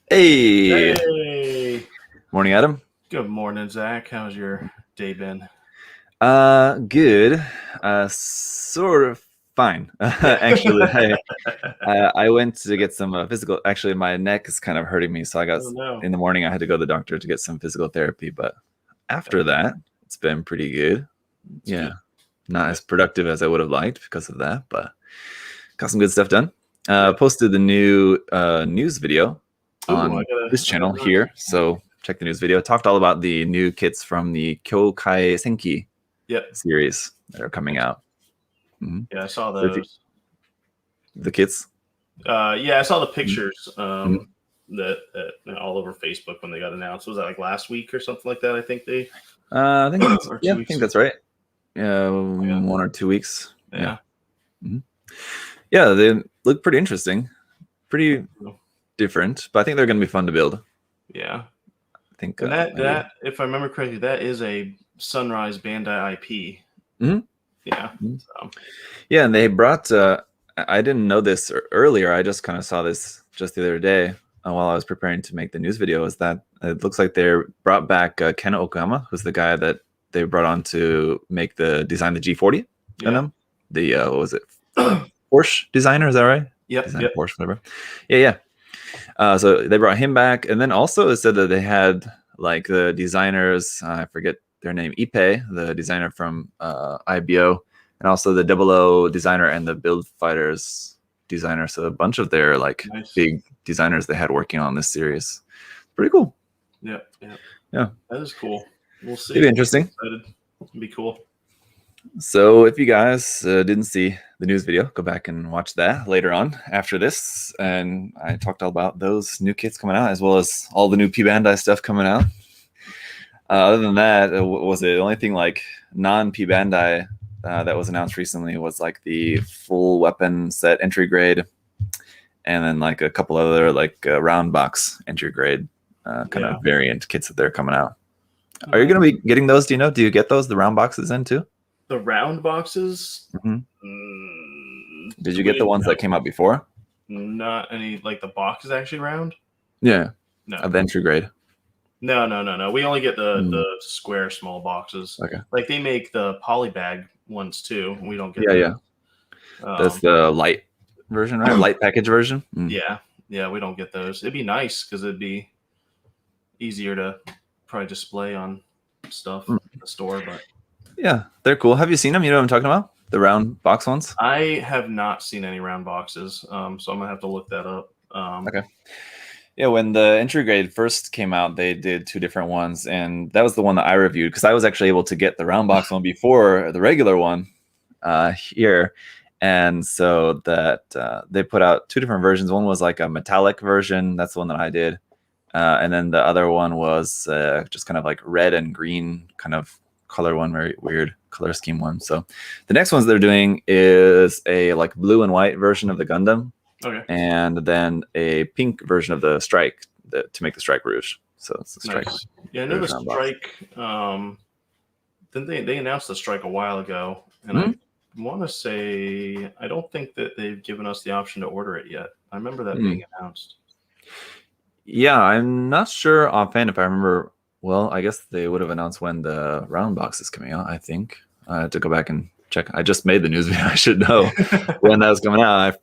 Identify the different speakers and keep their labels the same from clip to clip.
Speaker 1: Hey,
Speaker 2: Hey,
Speaker 1: morning, Adam.
Speaker 2: good morning, Zach. How's your day been?
Speaker 1: Good. Sort of fine.
Speaker 2: Yeah.
Speaker 1: Actually, I went to get some physical. Actually, my neck is kind of hurting me, so
Speaker 2: Oh no.
Speaker 1: in the morning I had to go to the doctor to get some physical therapy. But after
Speaker 2: Okay,
Speaker 1: that, it's been pretty good.
Speaker 2: it's
Speaker 1: Yeah,
Speaker 2: good.
Speaker 1: not as
Speaker 2: That's
Speaker 1: productive as I would have liked because of that, but got some good stuff done.
Speaker 2: yeah.
Speaker 1: Posted the new news video
Speaker 2: Ooh,
Speaker 1: on this
Speaker 2: I gotta
Speaker 1: channel
Speaker 2: watch.
Speaker 1: here, so check the news video. Talked all about the new kits from the Kyokai Senki
Speaker 2: Yep.
Speaker 1: series that are coming out. Mhm.
Speaker 2: Yeah, I saw
Speaker 1: So if you,
Speaker 2: those.
Speaker 1: the kits.
Speaker 2: Yeah, I saw the
Speaker 1: Mhm.
Speaker 2: pictures.
Speaker 1: Mhm.
Speaker 2: That all over Facebook when they got announced. Was that like last week or something like that? I think they
Speaker 1: I think that's
Speaker 2: or
Speaker 1: yeah, I
Speaker 2: 2 weeks
Speaker 1: think
Speaker 2: ago.
Speaker 1: that's right.
Speaker 2: Yeah.
Speaker 1: 1 or 2 weeks. Yeah.
Speaker 2: Yeah.
Speaker 1: Mhm. Yeah, they look pretty interesting, pretty different, but I think they're going to be fun to build.
Speaker 2: Yeah.
Speaker 1: I think
Speaker 2: And
Speaker 1: maybe.
Speaker 2: if I remember correctly, that is a Sunrise Bandai IP.
Speaker 1: Mhm.
Speaker 2: Yeah.
Speaker 1: Mhm.
Speaker 2: So
Speaker 1: Yeah, and they brought. I didn't know this earlier. I just kind of saw this just the other day while I was preparing to make the news video. Is that it looks like they brought back Ken Okuyama, who's the guy that they brought on to make the design the G40
Speaker 2: yeah.
Speaker 1: Gundam. The what was it? Porsche designer, is that right?
Speaker 2: Yep.
Speaker 1: Design
Speaker 2: Yep.
Speaker 1: Porsche, whatever. Yeah, yeah. So they brought him back, and then also it said that they had like the designers. I forget their name. Ipe, the designer from IBO, and also the Double O designer and the Build Fighters designer. So a bunch of their like
Speaker 2: Nice.
Speaker 1: big designers they had working on this series. Pretty cool.
Speaker 2: Yeah. Yeah.
Speaker 1: Yeah,
Speaker 2: That is cool. We'll see.
Speaker 1: it'd be interesting.
Speaker 2: Excited. It'd be cool.
Speaker 1: So if you guys didn't see the news video, go back and watch that later on after this. And I talked all about those new kits coming out, as well as all the new P Bandai stuff coming out. Other than that, was it the only thing like non-P Bandai that was announced recently was like the full weapon set entry grade, and then like a couple other like round box entry grade kind
Speaker 2: Yeah.
Speaker 1: of variant kits that they're coming out. Are you going to be getting those? Do you know? Do you get those, the round boxes in too?
Speaker 2: The round boxes?
Speaker 1: Mm-hmm. Did you get the
Speaker 2: Wait,
Speaker 1: ones that came out before?
Speaker 2: not any, like the box is actually round?
Speaker 1: Yeah,
Speaker 2: No.
Speaker 1: of the entry grade.
Speaker 2: No. We only get the square small boxes.
Speaker 1: Okay.
Speaker 2: Like they make the polybag ones too. We don't get
Speaker 1: Yeah,
Speaker 2: those.
Speaker 1: yeah. That's the light version, right? Light package version.
Speaker 2: Yeah. Yeah, we don't get those. It'd be nice because it'd be easier to probably display on stuff in the store, but
Speaker 1: Yeah, they're cool. Have you seen them? You know what I'm talking about? The round box ones?
Speaker 2: I have not seen any round boxes, so I'm gonna have to look that up.
Speaker 1: Okay. Yeah, when the entry grade first came out, they did two different ones, and that was the one that I reviewed because I was actually able to get the round box one before the regular one here, and so that they put out two different versions. One was like a metallic version. That's the one that I did, and then the other one was just kind of like red and green kind of color one, very weird color scheme one. So the next ones they're doing is a like blue and white version of the Gundam.
Speaker 2: Okay.
Speaker 1: And then a pink version of the strike to make the strike rouge. So it's the strike.
Speaker 2: Nice. Yeah, I know the strike. Then they announced the strike a while ago, and I want to say I don't think that they've given us the option to order it yet. I remember that being announced.
Speaker 1: Yeah, I'm not sure offhand if I remember. Well, I guess they would have announced when the round box is coming out. I think I had to go back and check. I just made the news video. I should know when that was coming out. I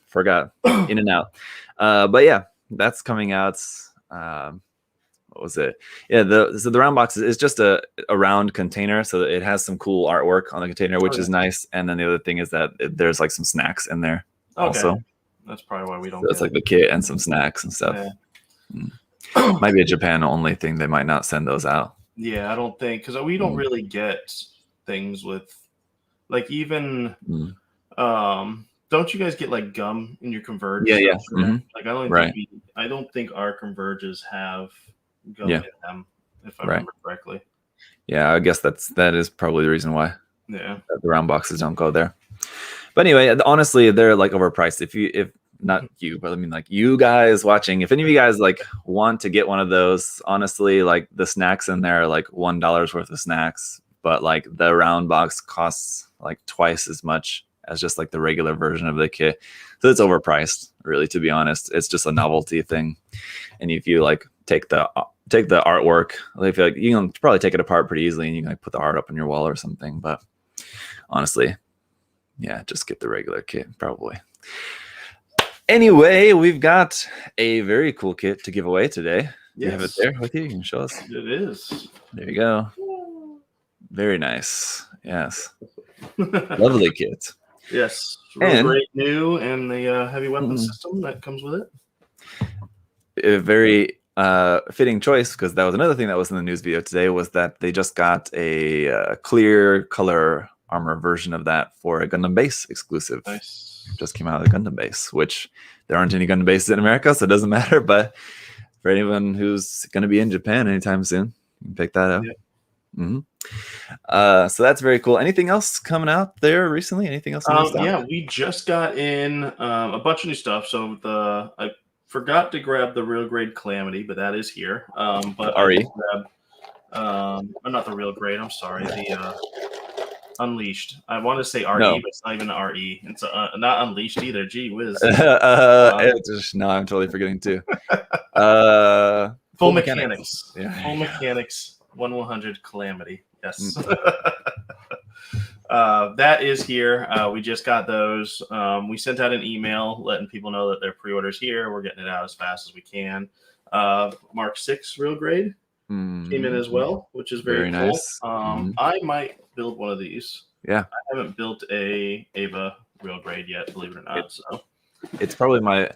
Speaker 1: forgot in and out. But yeah, that's coming out. What was it? Yeah, so the round box is just a round container, so it has some cool artwork on the container, which is nice. And then the other thing is that there's like some snacks in there also.
Speaker 2: That's probably why we don't.
Speaker 1: So it's like the kit and some snacks and stuff. Yeah. Might be a Japan only thing. They might not send those out.
Speaker 2: Yeah, I don't think because we don't really get things with like even. Don't you guys get like gum in your Converge?
Speaker 1: Yeah.
Speaker 2: Like I don't think our Converges have gum in them, if I remember correctly.
Speaker 1: Yeah, I guess that is probably the reason why.
Speaker 2: Yeah,
Speaker 1: the round boxes don't go there. But anyway, honestly, they're like overpriced. If not you, but I mean like you guys watching, if any of you guys like want to get one of those, honestly, like the snacks in there are like $1 worth of snacks, but like the round box costs like twice as much as just like the regular version of the kit. So it's overpriced, really, to be honest. It's just a novelty thing. And if you like take the artwork, I feel like you can probably take it apart pretty easily and you can like put the art up on your wall or something. But honestly, yeah, just get the regular kit probably. Anyway, we've got a very cool kit to give away today. Do you have it there with you? You can show us.
Speaker 2: It is.
Speaker 1: There you go. Very nice. Yes. Lovely kit.
Speaker 2: Yes. Real great new and the heavy weapon system that comes with it.
Speaker 1: A very fitting choice, because that was another thing that was in the news video today, was that they just got a clear color armor version of that for a Gundam base exclusive.
Speaker 2: Nice.
Speaker 1: Just came out of the Gundam base, which there aren't any Gundam bases in America, so it doesn't matter. But for anyone who's going to be in Japan anytime soon, you can pick that up.
Speaker 2: Yeah.
Speaker 1: So that's very cool. Anything else coming out there recently? Anything else?
Speaker 2: Yeah, we just got in a bunch of new stuff. So I forgot to grab the real grade Calamity, but that is here. But
Speaker 1: RE.
Speaker 2: Not the real grade. I'm sorry. The Unleashed. I want to say RE,
Speaker 1: No.
Speaker 2: but it's not even RE. It's not Unleashed either. Gee whiz.
Speaker 1: No, I'm totally forgetting too.
Speaker 2: Full Mechanics.
Speaker 1: Yeah.
Speaker 2: Full Mechanics 1100 Calamity. Yes. That is here. We just got those. We sent out an email letting people know that their pre-order's here. We're getting it out as fast as we can. Mark 6 real grade came in as well, which is very cool.
Speaker 1: Nice.
Speaker 2: I might build one of these.
Speaker 1: Yeah.
Speaker 2: I haven't built a Ava real grade yet, believe it or not. So
Speaker 1: it's probably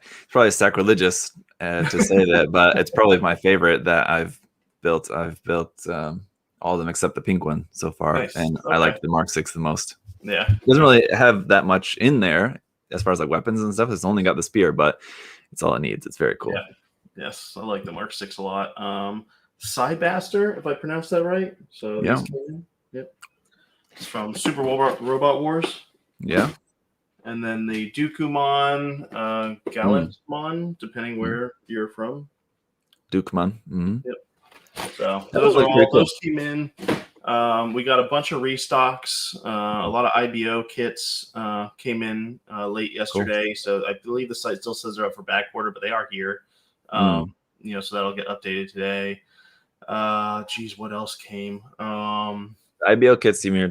Speaker 1: sacrilegious to say that, but it's probably my favorite that I've built. I've built all of them except the pink one so far. Nice. And I like the Mark 6 the most.
Speaker 2: Yeah.
Speaker 1: It doesn't really have that much in there as far as like weapons and stuff. It's only got the spear, but it's all it needs. It's very cool.
Speaker 2: Yeah. Yes, I like the Mark 6 a lot. Cybaster, if I pronounce that right. So
Speaker 1: yeah.
Speaker 2: Yep. It's from Super Robot Wars.
Speaker 1: Yeah.
Speaker 2: And then the Dukumon, Gallantmon, depending where you're from.
Speaker 1: Dukumon.
Speaker 2: Yep. So those came in. We got a bunch of restocks. A lot of IBO kits came in late yesterday. Cool. So I believe the site still says they're up for back order, but they are here. So that'll get updated today. What else came?
Speaker 1: IBO kits, you mean you're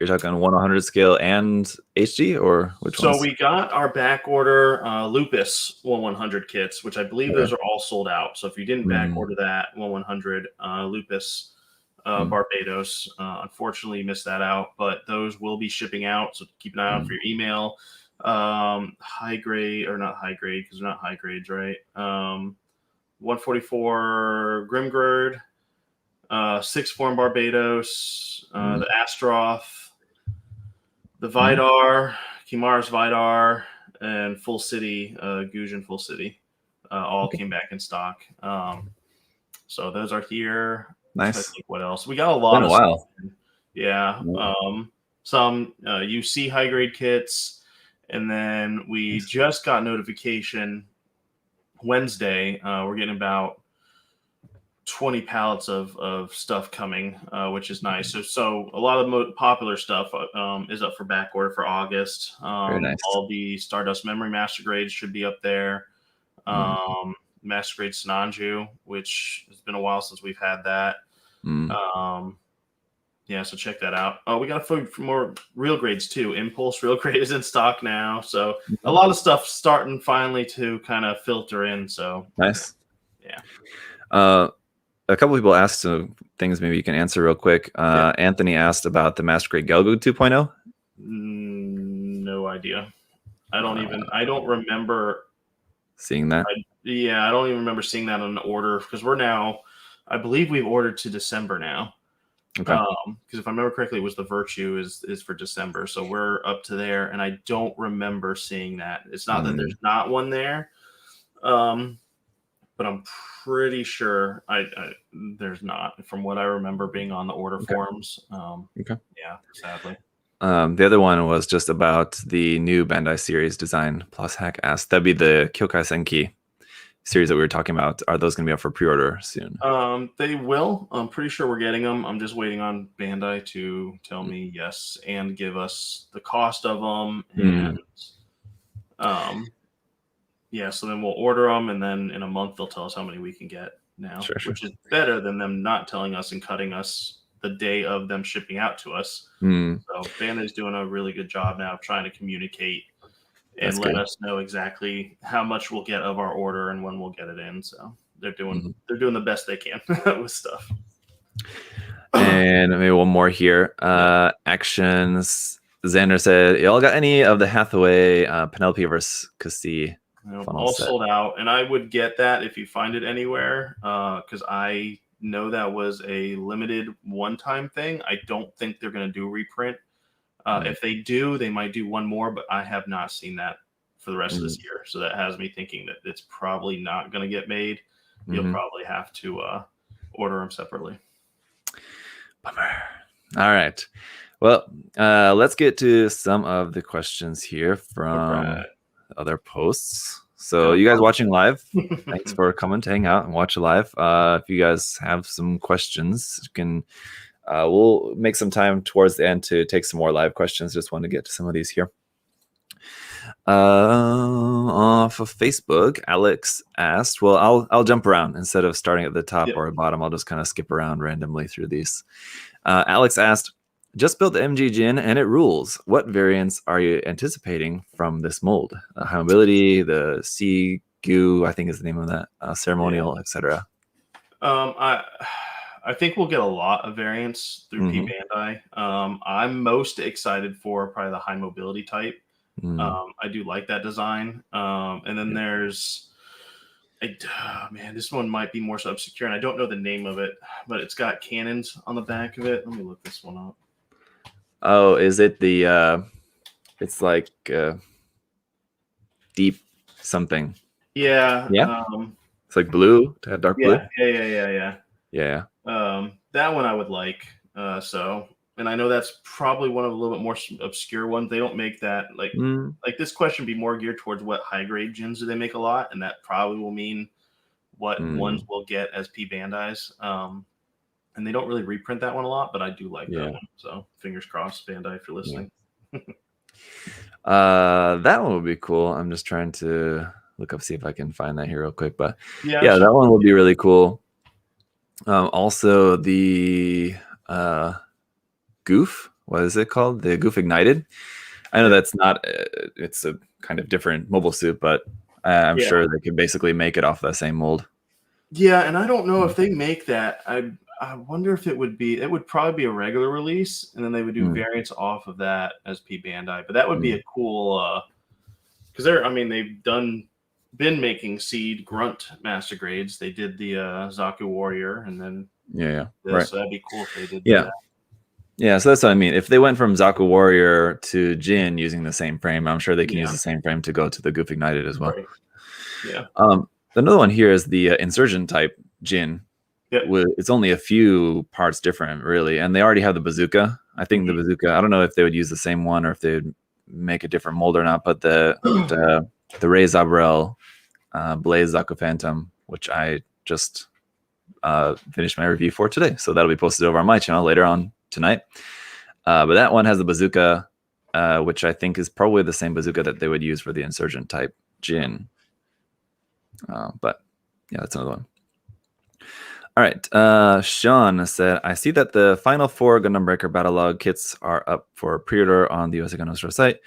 Speaker 1: talking 100 scale and HD, or which one?
Speaker 2: So we got our back order Lupus 100 kits, which I believe those are all sold out. So if you didn't back order that 100 Lupus Barbados, unfortunately you missed that out, but those will be shipping out. So keep an eye out for your email. High grade, or not high grade, because they're not high grades, right? 144 Grimgird, 6 form Barbados, the Astroth, the Vidar, Kimara's Vidar, and Full City, Gujin Full City, all came back in stock. So those are here.
Speaker 1: Nice.
Speaker 2: I think what else? We got a lot of
Speaker 1: stuff.
Speaker 2: Yeah. Some UC high grade kits, and then we just got notification Wednesday. We're getting about 20 pallets of stuff coming, which is nice. So a lot of the popular stuff is up for back order for August.
Speaker 1: Very nice.
Speaker 2: All the Stardust Memory Master Grades should be up there. Master Grade Sinanju, which has been a while since we've had that. So check that out. We got a few more real grades too. Impulse real grade is in stock now. So a lot of stuff starting finally to kind of filter in. So
Speaker 1: nice.
Speaker 2: Yeah.
Speaker 1: A couple people asked some things maybe you can answer real quick. Anthony asked about the Master Grade Gelgoog 2.0.
Speaker 2: No idea. I don't remember
Speaker 1: seeing that.
Speaker 2: I don't even remember seeing that on an order, because I believe we've ordered to December now.
Speaker 1: Okay.
Speaker 2: Because if I remember correctly, it was the Virtue is for December. So we're up to there, and I don't remember seeing that. It's not that there's not one there. But I'm pretty sure there's not, from what I remember being on the order forms. Yeah, sadly.
Speaker 1: The other one was just about the new Bandai series design. Plus Hack asked, that'd be the Kyokai Senki series that we were talking about, are those going to be up for pre-order soon?
Speaker 2: They will. I'm pretty sure we're getting them. I'm just waiting on Bandai to tell me yes and give us the cost of them. And yeah, so then we'll order them, and then in a month they'll tell us how many we can get now, which is better than them not telling us and cutting us the day of them shipping out to us. So Bandai's doing a really good job now of trying to communicate and let us know exactly how much we'll get of our order and when we'll get it in. So they're doing the best they can with stuff.
Speaker 1: And maybe one more here. Actions. Xander said, "Y'all got any of the Hathaway Penelope versus Cassie?"
Speaker 2: All sold out, and I would get that if you find it anywhere, because I know that was a limited one-time thing. I don't think they're going to do reprint. If they do, they might do one more, but I have not seen that for the rest of this year. So that has me thinking that it's probably not going to get made. You'll probably have to order them separately.
Speaker 1: Bummer. All right. Well, let's get to some of the questions here from other posts. So you guys watching live, thanks for coming to hang out and watch live. If you guys have some questions, you can we'll make some time towards the end to take some more live questions. Just want to get to some of these here. Off of Facebook, Alex asked, well, I'll jump around instead of starting at the top or bottom. I'll just kind of skip around randomly through these. Alex asked, just built the MG Jin and it rules. What variants are you anticipating from this mold? High mobility, the Sea Goo, I think is the name of that, ceremonial, etc.
Speaker 2: I think we'll get a lot of variants through P Bandai. I'm most excited for probably the high mobility type. I do like that design. And then there's, man, this one might be more so obscure, and I don't know the name of it, but it's got cannons on the back of it. Let me look this one up.
Speaker 1: Oh, is it the, it's like deep something?
Speaker 2: Yeah.
Speaker 1: It's like blue, dark blue?
Speaker 2: Yeah. That one I would like. And I know that's probably one of a little bit more obscure ones. They don't make that like this question be more geared towards what high grade gens do they make a lot, and that probably will mean what ones we'll get as P Bandai's. And they don't really reprint that one a lot, but I do like that one. So fingers crossed, Bandai, if you're listening.
Speaker 1: That one would be cool. I'm just trying to look up, see if I can find that here real quick. But yeah, that one would be really cool. Also the Goof, what is it called? The Goof Ignited. I know that's not, it's a kind of different mobile suit, but I'm sure they could basically make it off that same mold.
Speaker 2: Yeah, and I don't know if they make that. I wonder if it would probably be a regular release, and then they would do variants off of that as P Bandai. But that would be a cool, because they've been making Seed Grunt Master Grades. They did the Zaku Warrior, and then so that'd be cool if they did that.
Speaker 1: Yeah, so that's what I mean. If they went from Zaku Warrior to Jin using the same frame, I'm sure they can use the same frame to go to the Goof Ignited as well.
Speaker 2: Yeah.
Speaker 1: Another one here is the Insurgent type Jin. It's only a few parts different, really, and they already have the bazooka. I think the bazooka, I don't know if they would use the same one or if they would make a different mold or not, but the Rey Zabrel Blaze Zaku Phantom, which I just finished my review for today, so that'll be posted over on my channel later on tonight. But that one has the bazooka, which I think is probably the same bazooka that they would use for the Insurgent type Jin. But yeah, that's another one. All right, Sean said, I see that the final 4 Gundam Breaker Battle Log kits are up for pre-order on the US Gundam Store site,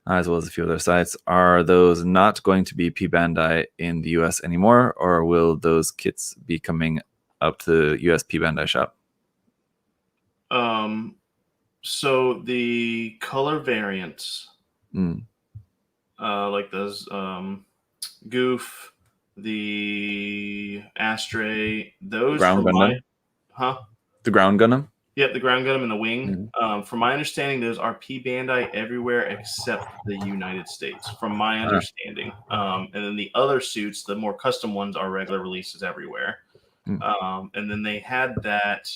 Speaker 1: as well as a few other sites. Are those not going to be P Bandai in the US anymore, or will those kits be coming up to the US P Bandai shop?
Speaker 2: So the color variants, like those Goof, the Astray, those
Speaker 1: Ground Gundam? The Ground Gundam?
Speaker 2: Yep, the Ground Gundam and the Wing. From my understanding, those are P Bandai everywhere except the United States, from my understanding. And then the other suits, the more custom ones, are regular releases everywhere. And then they had that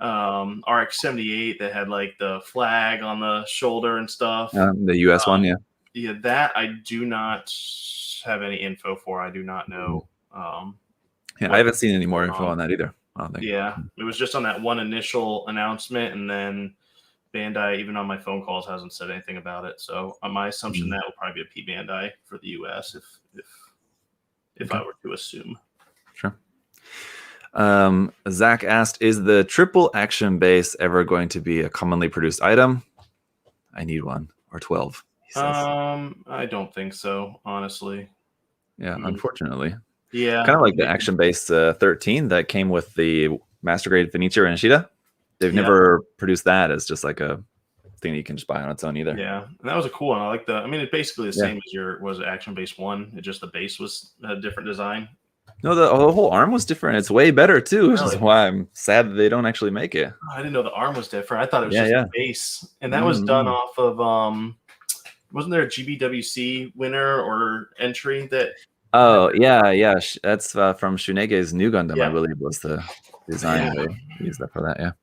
Speaker 2: RX-78 that had like the flag on the shoulder and stuff.
Speaker 1: The US one,
Speaker 2: Yeah, that I do not have any info for. I do not know
Speaker 1: I haven't seen any more info on that either. I don't think.
Speaker 2: Yeah, it was just on that one initial announcement, and then Bandai, even on my phone calls, hasn't said anything about it. So my assumption that will probably be a P Bandai for the US, if I were to assume.
Speaker 1: Sure. Zach asked, "Is the triple action base ever going to be a commonly produced item? I need one or 12." He says.
Speaker 2: I don't think so, honestly.
Speaker 1: Yeah, unfortunately.
Speaker 2: Yeah,
Speaker 1: kind of like the action base 13 that came with the master grade Fenichiro and Ishida. They've never produced that as just like a thing that you can just buy on its own either.
Speaker 2: Yeah, and that was a cool one. I like the. I mean, it's basically the same as was action base 1. It just the base was a different design.
Speaker 1: No, the whole arm was different. It's way better too, which is why I'm sad that they don't actually make it.
Speaker 2: Oh, I didn't know the arm was different. I thought it was just the base, and that was done off of. Wasn't there a GBWC winner or entry that?
Speaker 1: Oh yeah. That's from Shunege's new Gundam, I believe, was the design. They used that for that.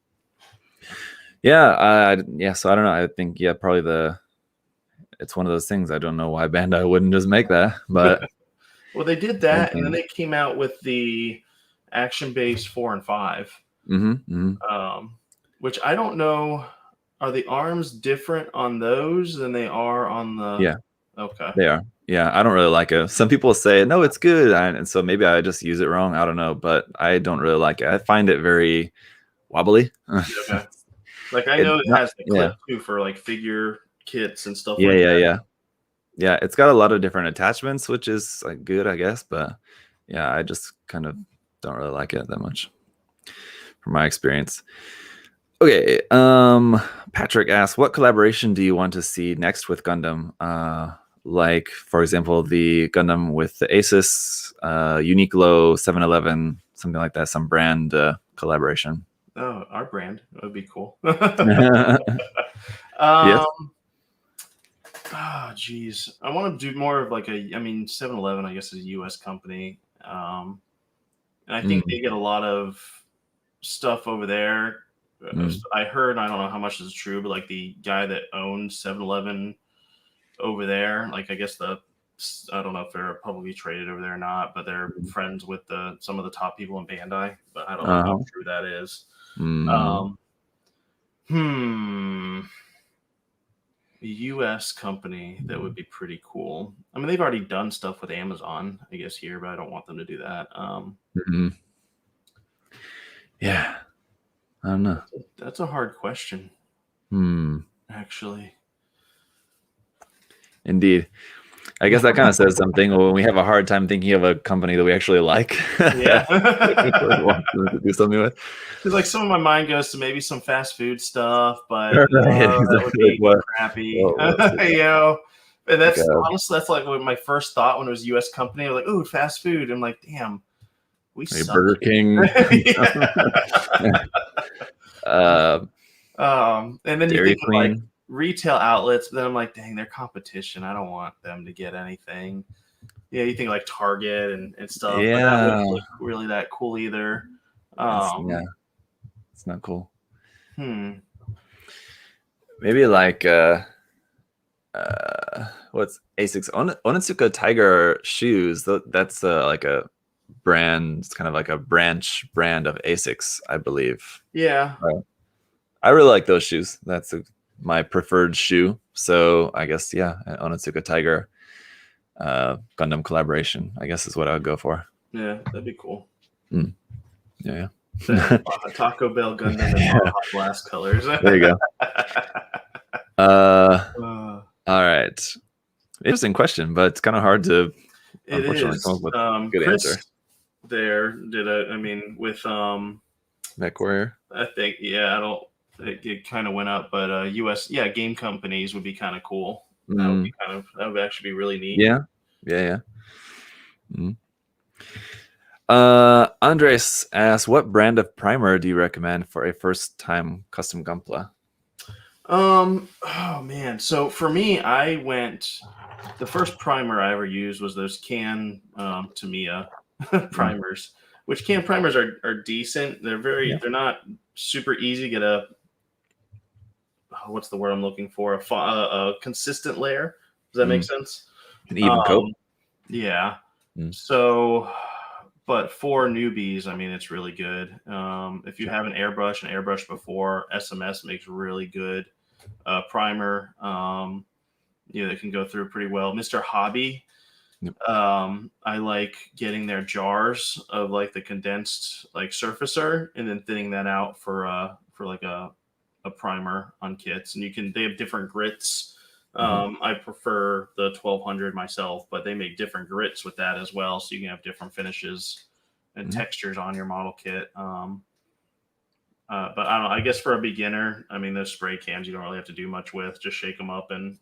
Speaker 1: Yeah. So I don't know. I think probably it's one of those things. I don't know why Bandai wouldn't just make that, but.
Speaker 2: Well, they did that, and then they came out with the action base 4 and 5, which I don't know. Are the arms different on those than they are on the?
Speaker 1: Yeah.
Speaker 2: Okay.
Speaker 1: They are. Yeah, I don't really like it. Some people say no, it's good, and so maybe I just use it wrong. I don't know, but I don't really like it. I find it very wobbly.
Speaker 2: Okay. Like I know it has the clip too for like figure kits and stuff.
Speaker 1: Yeah, it's got a lot of different attachments, which is like good, I guess. But yeah, I just kind of don't really like it that much from my experience. Okay, Patrick asks, what collaboration do you want to see next with Gundam? Like, for example, the Gundam with the Asus, Uniqlo, 7-Eleven, something like that, some brand collaboration.
Speaker 2: Oh, our brand. That would be cool.
Speaker 1: Yes.
Speaker 2: Oh, geez. I want to do more of like 7-Eleven, I guess, is a U.S. company. And I think they get a lot of stuff over there. I heard, I don't know how much this is true, but like the guy that owns 7-Eleven over there, like I guess I don't know if they're publicly traded over there or not, but they're friends with some of the top people in Bandai, but I don't know how true that is. A U.S. company that would be pretty cool. I mean, they've already done stuff with Amazon, I guess, here, but I don't want them to do that.
Speaker 1: Yeah. I don't know.
Speaker 2: That's a hard question. Actually.
Speaker 1: Indeed. I guess that kind of says something when we have a hard time thinking of a company that we actually like.
Speaker 2: Yeah.
Speaker 1: to do something with.
Speaker 2: Because like some of my mind goes to maybe some fast food stuff, but that would be crappy. And that's honestly, that's like what my first thought when it was a U.S. company. I was like, "Ooh, fast food." I'm like, "Damn, we suck."
Speaker 1: Burger King.
Speaker 2: And then you
Speaker 1: Dairy
Speaker 2: think of like
Speaker 1: Queen.
Speaker 2: retail outlets, but then I'm like, dang, they're competition. I don't want them to get anything. Yeah, you think like Target and stuff.
Speaker 1: Yeah,
Speaker 2: but that wouldn't look really that cool either.
Speaker 1: It's not cool.
Speaker 2: Maybe
Speaker 1: like what's Asics Onitsuka Tiger shoes? That's like a brand. It's kind of like a branch brand of Asics, I believe.
Speaker 2: Yeah.
Speaker 1: I really like those shoes. That's my preferred shoe. So I guess Onitsuka Tiger Gundam collaboration, I guess, is what I would go for.
Speaker 2: Yeah, that'd be cool.
Speaker 1: Yeah.
Speaker 2: Taco Bell Gundam in hot glass colors.
Speaker 1: There you go. All right. Interesting question, but it's kind of hard to unfortunately come up with a good
Speaker 2: Chris
Speaker 1: answer.
Speaker 2: There did with
Speaker 1: MechWarrior.
Speaker 2: I think it kind of went up, but US game companies would be kind of cool. That would actually be really neat.
Speaker 1: Yeah. Andres asks, what brand of primer do you recommend for a first-time custom Gunpla?
Speaker 2: Oh man, so for me, the first primer I ever used was those can Tamiya primers, which can primers are decent. They're not super easy to get what's the word I'm looking for? A consistent layer. Does that make sense?
Speaker 1: An even coat.
Speaker 2: Yeah. So But for newbies, I mean, it's really good. If you have an airbrush before, SMS makes really good primer. That can go through pretty well. Mr. Hobby,
Speaker 1: Yep.
Speaker 2: I like getting their jars of like the condensed like surfacer and then thinning that out for like a primer on kits. And they have different grits. I prefer the 1200 myself, but they make different grits with that as well, so you can have different finishes and textures on your model kit. But I don't know. I guess for a beginner, I mean, those spray cans you don't really have to do much with. Just shake them up and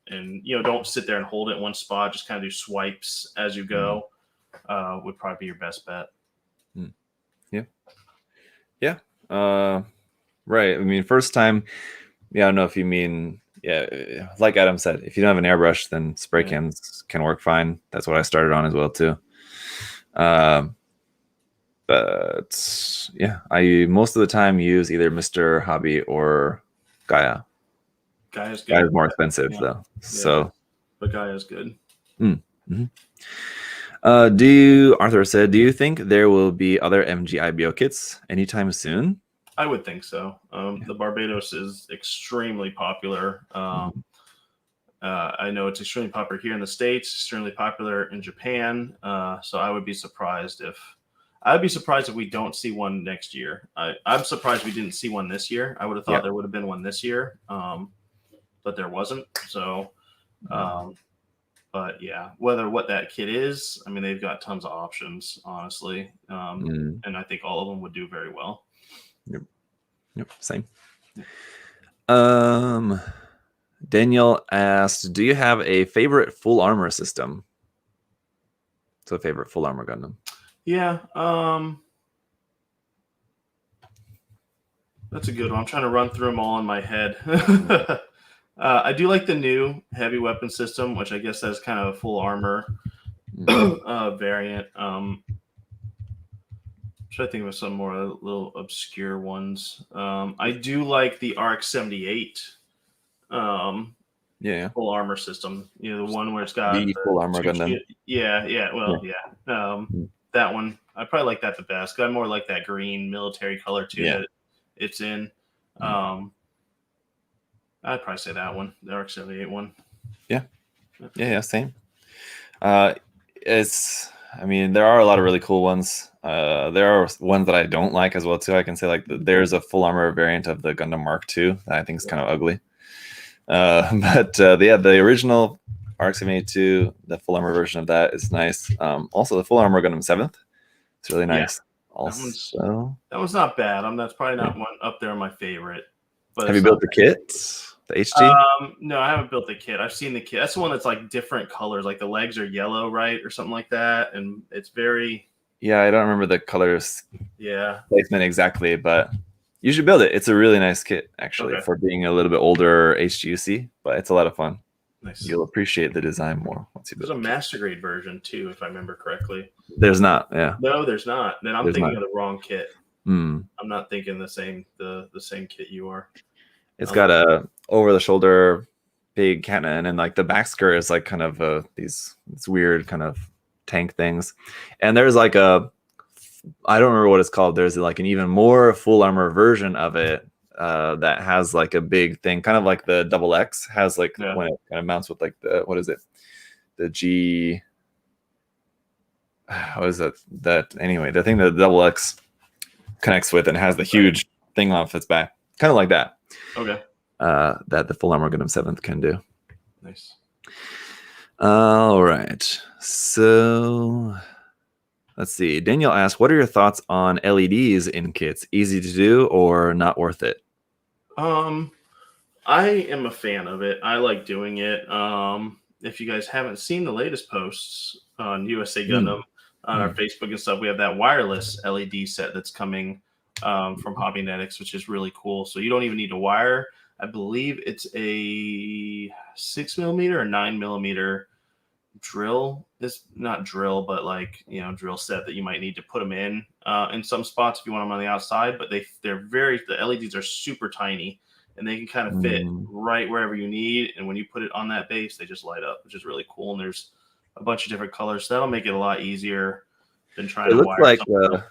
Speaker 2: don't sit there and hold it in one spot. Just kind of do swipes as you go. Would probably be your best bet.
Speaker 1: Yeah. Right. I mean, first time. Yeah, I don't know if you mean. Yeah, like Adam said, if you don't have an airbrush, then spray cans can work fine. That's what I started on as well too. But yeah, I most of the time use either Mr. Hobby or Gaia.
Speaker 2: Gaia's good.
Speaker 1: Gaia's more expensive though. So,
Speaker 2: but Gaia's good.
Speaker 1: Arthur said, do you think there will be other MGIBO kits anytime soon?
Speaker 2: I would think so. The Barbados is extremely popular. I know it's extremely popular here in the States, extremely popular in Japan. So I would be surprised if we don't see one next year. I'm surprised we didn't see one this year. I would have thought there would have been one this year, but there wasn't. So, but yeah, what that kit is, I mean, they've got tons of options, honestly, and I think all of them would do very well.
Speaker 1: Yep. Same. Daniel asked, do you have a favorite full armor system? So, favorite full armor Gundam.
Speaker 2: Yeah. That's a good one. I'm trying to run through them all in my head. I do like the new heavy weapon system, which I guess has kind of a full armor variant. Try to think of some more little obscure ones. I do like the RX-78 full armor system. The one where it's got
Speaker 1: the full armor Gundam.
Speaker 2: That one. I probably like that the best. I more like that green military color too that it's in. I'd probably say that one, the RX-78 one.
Speaker 1: Yeah, same. I mean, there are a lot of really cool ones. There are ones that I don't like as well too. I can say like there's a full armor variant of the Gundam Mark II that I think is kind of ugly. But the original RX-78, the full armor version of that is nice. Also, the full armor Gundam 7th, it's really nice. Also,
Speaker 2: that one's not bad. That's probably not one up there on my favorite. But
Speaker 1: have you built the kit? The HG?
Speaker 2: No, I haven't built the kit. I've seen the kit. That's the one that's like different colors, like the legs are yellow, right, or something like that, and it's very.
Speaker 1: Yeah, I don't remember the colors.
Speaker 2: Yeah.
Speaker 1: Placement exactly, but you should build it. It's a really nice kit, actually, for being a little bit older HGUC, but it's a lot of fun.
Speaker 2: Nice.
Speaker 1: You'll appreciate the design more once you build it.
Speaker 2: There's a master grade version too, if I remember correctly.
Speaker 1: There's not. Yeah.
Speaker 2: No, there's not. Then I'm thinking of the wrong kit.
Speaker 1: I'm
Speaker 2: not thinking the same kit you are.
Speaker 1: It's got a over the shoulder big cannon, and like the back skirt is like kind of these weird kind of tank things, and there's like I don't remember what it's called. There's like an even more full armor version of it that has like a big thing, kind of like the Double X has like when it kind of mounts with like the G. What is that anyway? The thing that the Double X connects with and has the huge thing off its back, kind of like that.
Speaker 2: Okay.
Speaker 1: That the full armor Gundam 7th can do.
Speaker 2: Nice.
Speaker 1: All right. So let's see. Daniel asked, what are your thoughts on LEDs in kits? Easy to do or not worth it?
Speaker 2: I am a fan of it. I like doing it. If you guys haven't seen the latest posts on USA Gundam on our Facebook and stuff, we have that wireless LED set that's coming from Hobbynetics, which is really cool. So you don't even need to wire. I believe it's a 6mm or 9mm drill. It's not drill, but like drill set that you might need to put them in some spots if you want them on the outside. But the LEDs are super tiny and they can kind of fit right wherever you need. And when you put it on that base, they just light up, which is really cool. And there's a bunch of different colors, so that'll make it a lot easier been trying
Speaker 1: It
Speaker 2: to
Speaker 1: looks
Speaker 2: wire
Speaker 1: like
Speaker 2: something up.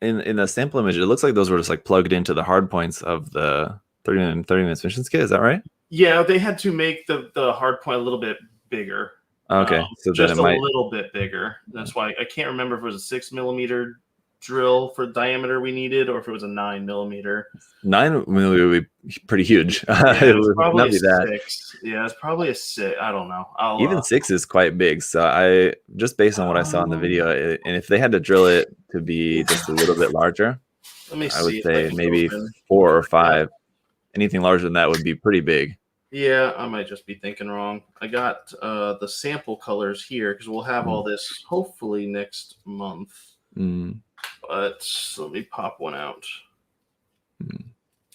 Speaker 1: in the sample image, it looks like those were just like plugged into the hard points of the 30 minutes mission kit. Is that right?
Speaker 2: Yeah, they had to make the hard point a little bit bigger.
Speaker 1: Okay, so then
Speaker 2: Just
Speaker 1: it
Speaker 2: a
Speaker 1: might.
Speaker 2: little bit bigger. That's why I can't remember if it was a 6 millimeter drill for diameter we needed, or if it was a 9 millimeter.
Speaker 1: 9 millimeter would be pretty huge.
Speaker 2: Yeah,
Speaker 1: It
Speaker 2: it's
Speaker 1: would
Speaker 2: probably
Speaker 1: not
Speaker 2: a
Speaker 1: be that.
Speaker 2: 6. Yeah, it's probably a 6. I don't know.
Speaker 1: Even 6 is quite big. So I just based on what I saw in the video, and if they had to drill it to be just a little bit larger,
Speaker 2: let me
Speaker 1: I would
Speaker 2: see if I
Speaker 1: say
Speaker 2: can
Speaker 1: maybe
Speaker 2: open
Speaker 1: 4 or 5. Anything larger than that would be pretty big.
Speaker 2: Yeah, I might just be thinking wrong. I got the sample colors here because we'll have all this hopefully next month. But let me pop one out.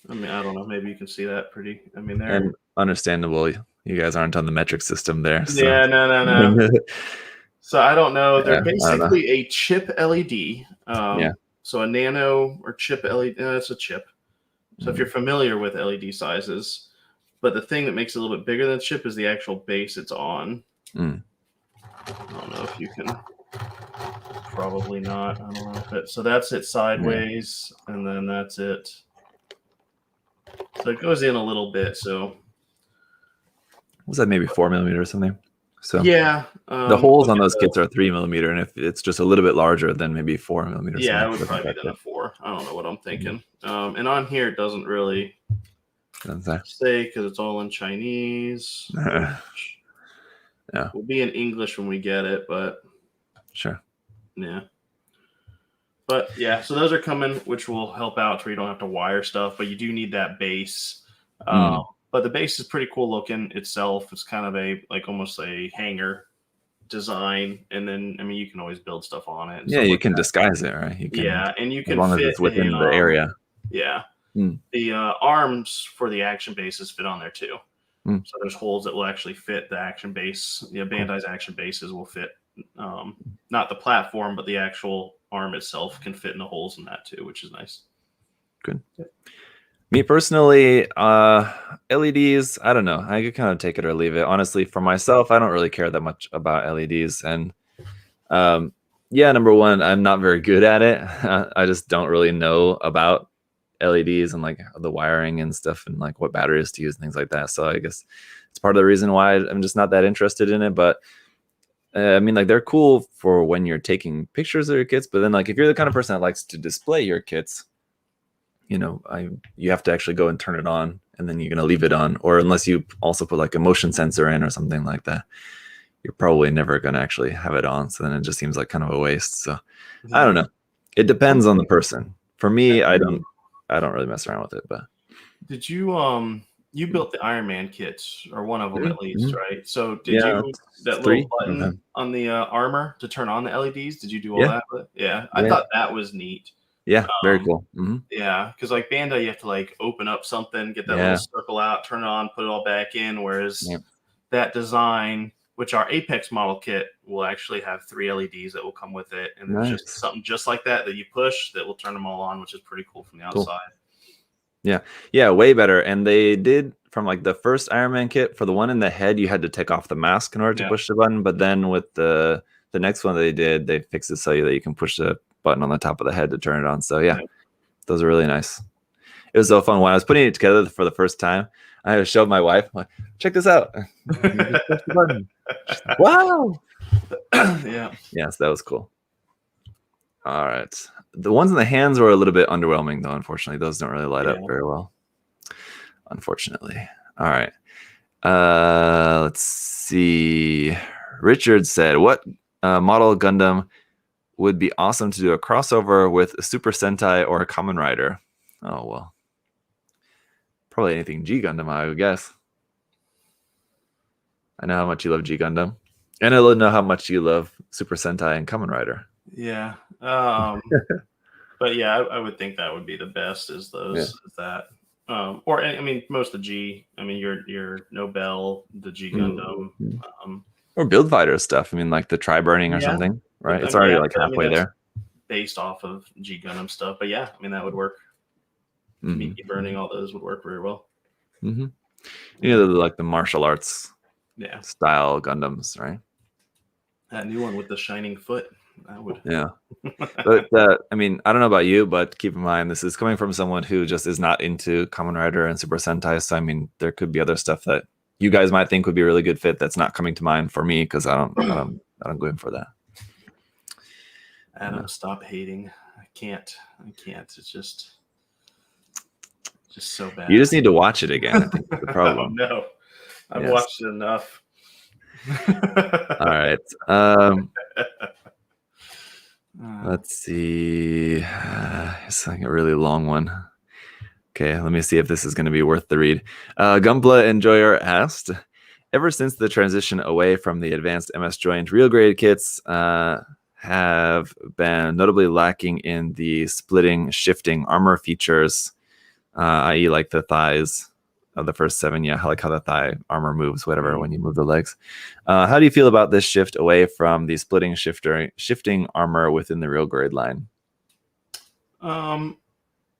Speaker 2: I mean, I don't know. Maybe you can see that pretty. I mean, they're
Speaker 1: And understandable. You guys aren't on the metric system there. So.
Speaker 2: Yeah, no. So I don't know. They're
Speaker 1: Yeah, I don't know.
Speaker 2: basically a chip LED.
Speaker 1: Yeah.
Speaker 2: So a nano or chip LED. It's a chip. So if you're familiar with LED sizes, but the thing that makes it a little bit bigger than chip is the actual base it's on. I don't know if you can. Probably not. I don't know. But so that's it sideways, and then that's it. So it goes in a little bit. So
Speaker 1: was that maybe 4 millimeter or something? So
Speaker 2: yeah,
Speaker 1: the holes on those kits are 3 millimeter, and if it's just a little bit larger, then maybe 4 millimeters.
Speaker 2: Yeah, it would probably be then a 4. I don't know what I'm thinking. And on here, it doesn't really say because it's all in Chinese.
Speaker 1: Yeah,
Speaker 2: will be in English when we get it, but
Speaker 1: sure.
Speaker 2: Yeah. But yeah, so those are coming, which will help out where you don't have to wire stuff, but you do need that base. But the base is pretty cool looking itself. It's kind of a like almost a hanger design, and then I mean you can always build stuff on it.
Speaker 1: Yeah, you can disguise it, right? You can,
Speaker 2: and you can
Speaker 1: as long
Speaker 2: fit
Speaker 1: as it's within the area.
Speaker 2: Yeah, the arms for the action bases fit on there too. So there's holes that will actually fit the action base. Bandai's action bases will fit. Not the platform, but the actual arm itself can fit in the holes in that too, which is nice.
Speaker 1: Good. Me personally, LEDs, I don't know. I could kind of take it or leave it. Honestly, for myself, I don't really care that much about LEDs. And number one, I'm not very good at it. I just don't really know about LEDs and like the wiring and stuff and like what batteries to use and things like that. So I guess it's part of the reason why I'm just not that interested in it. But I mean, like they're cool for when you're taking pictures of your kits. But then like if you're the kind of person that likes to display your kits, you have to actually go and turn it on, and then you're going to leave it on, or unless you also put like a motion sensor in or something like that, you're probably never going to actually have it on. So then it just seems like kind of a waste. So I don't know. It depends on the person. For me, I don't really mess around with it. But
Speaker 2: did you you built the Iron Man kits, or one of them at least, right? So did you that little button on the armor to turn on the LEDs? Did you do all that? Yeah, I thought that was neat.
Speaker 1: Yeah, very cool.
Speaker 2: Yeah, because like Bandai, you have to like open up something, get that little circle out, turn it on, put it all back in. Whereas that design, which our Apex model kit, will actually have 3 LEDs that will come with it, and there's just something just like that you push that will turn them all on, which is pretty cool from the outside.
Speaker 1: Yeah, way better. And they did from like the first Iron Man kit, for the one in the head, you had to take off the mask in order to push the button. But then with the next one they did, they fixed it so that you can push the button on the top of the head to turn it on. So those are really nice. It was so fun. When I was putting it together for the first time, I showed my wife, like, check this out. Wow. Yes, that was cool. All right. The ones in the hands were a little bit underwhelming, though. Unfortunately, those don't really light up very well. Unfortunately. All right. Let's see. Richard said, what model Gundam would be awesome to do a crossover with a Super Sentai or a Kamen Rider? Oh, well. Probably anything G Gundam, I would guess. I know how much you love G Gundam. And I know how much you love Super Sentai and Kamen Rider.
Speaker 2: Yeah. But yeah, I would think that would be the best is those is that. Or I mean, most of the G. I mean, your Nobel, the G Gundam.
Speaker 1: Or Build Fighter stuff. I mean, like the Tri-Burning or something, right? It's already like halfway there.
Speaker 2: Based off of G Gundam stuff. But yeah, I mean, that would work. Meaty Burning, all those would work very well.
Speaker 1: Like the martial arts style Gundams, right?
Speaker 2: That new one with the shining foot. I would.
Speaker 1: Yeah. But I mean, I don't know about you, but keep in mind this is coming from someone who just is not into Kamen Rider and Super Sentai. So I mean, there could be other stuff that you guys might think would be a really good fit that's not coming to mind for me because I don't go in for that.
Speaker 2: Adam, stop hating. I can't. It's just so bad.
Speaker 1: You just need to watch it again. I think that's the problem.
Speaker 2: No, I've watched it enough.
Speaker 1: All right. Let's see. It's like a really long one. Okay, let me see if this is going to be worth the read. Gunpla Enjoyer asked, ever since the transition away from the advanced MS joint, real grade kits have been notably lacking in the splitting, shifting armor features, i.e. like the thighs of the first 7. Yeah, like how the thigh armor moves, whatever, when you move the legs. How do you feel about this shift away from the splitting, shifting armor within the real grade line?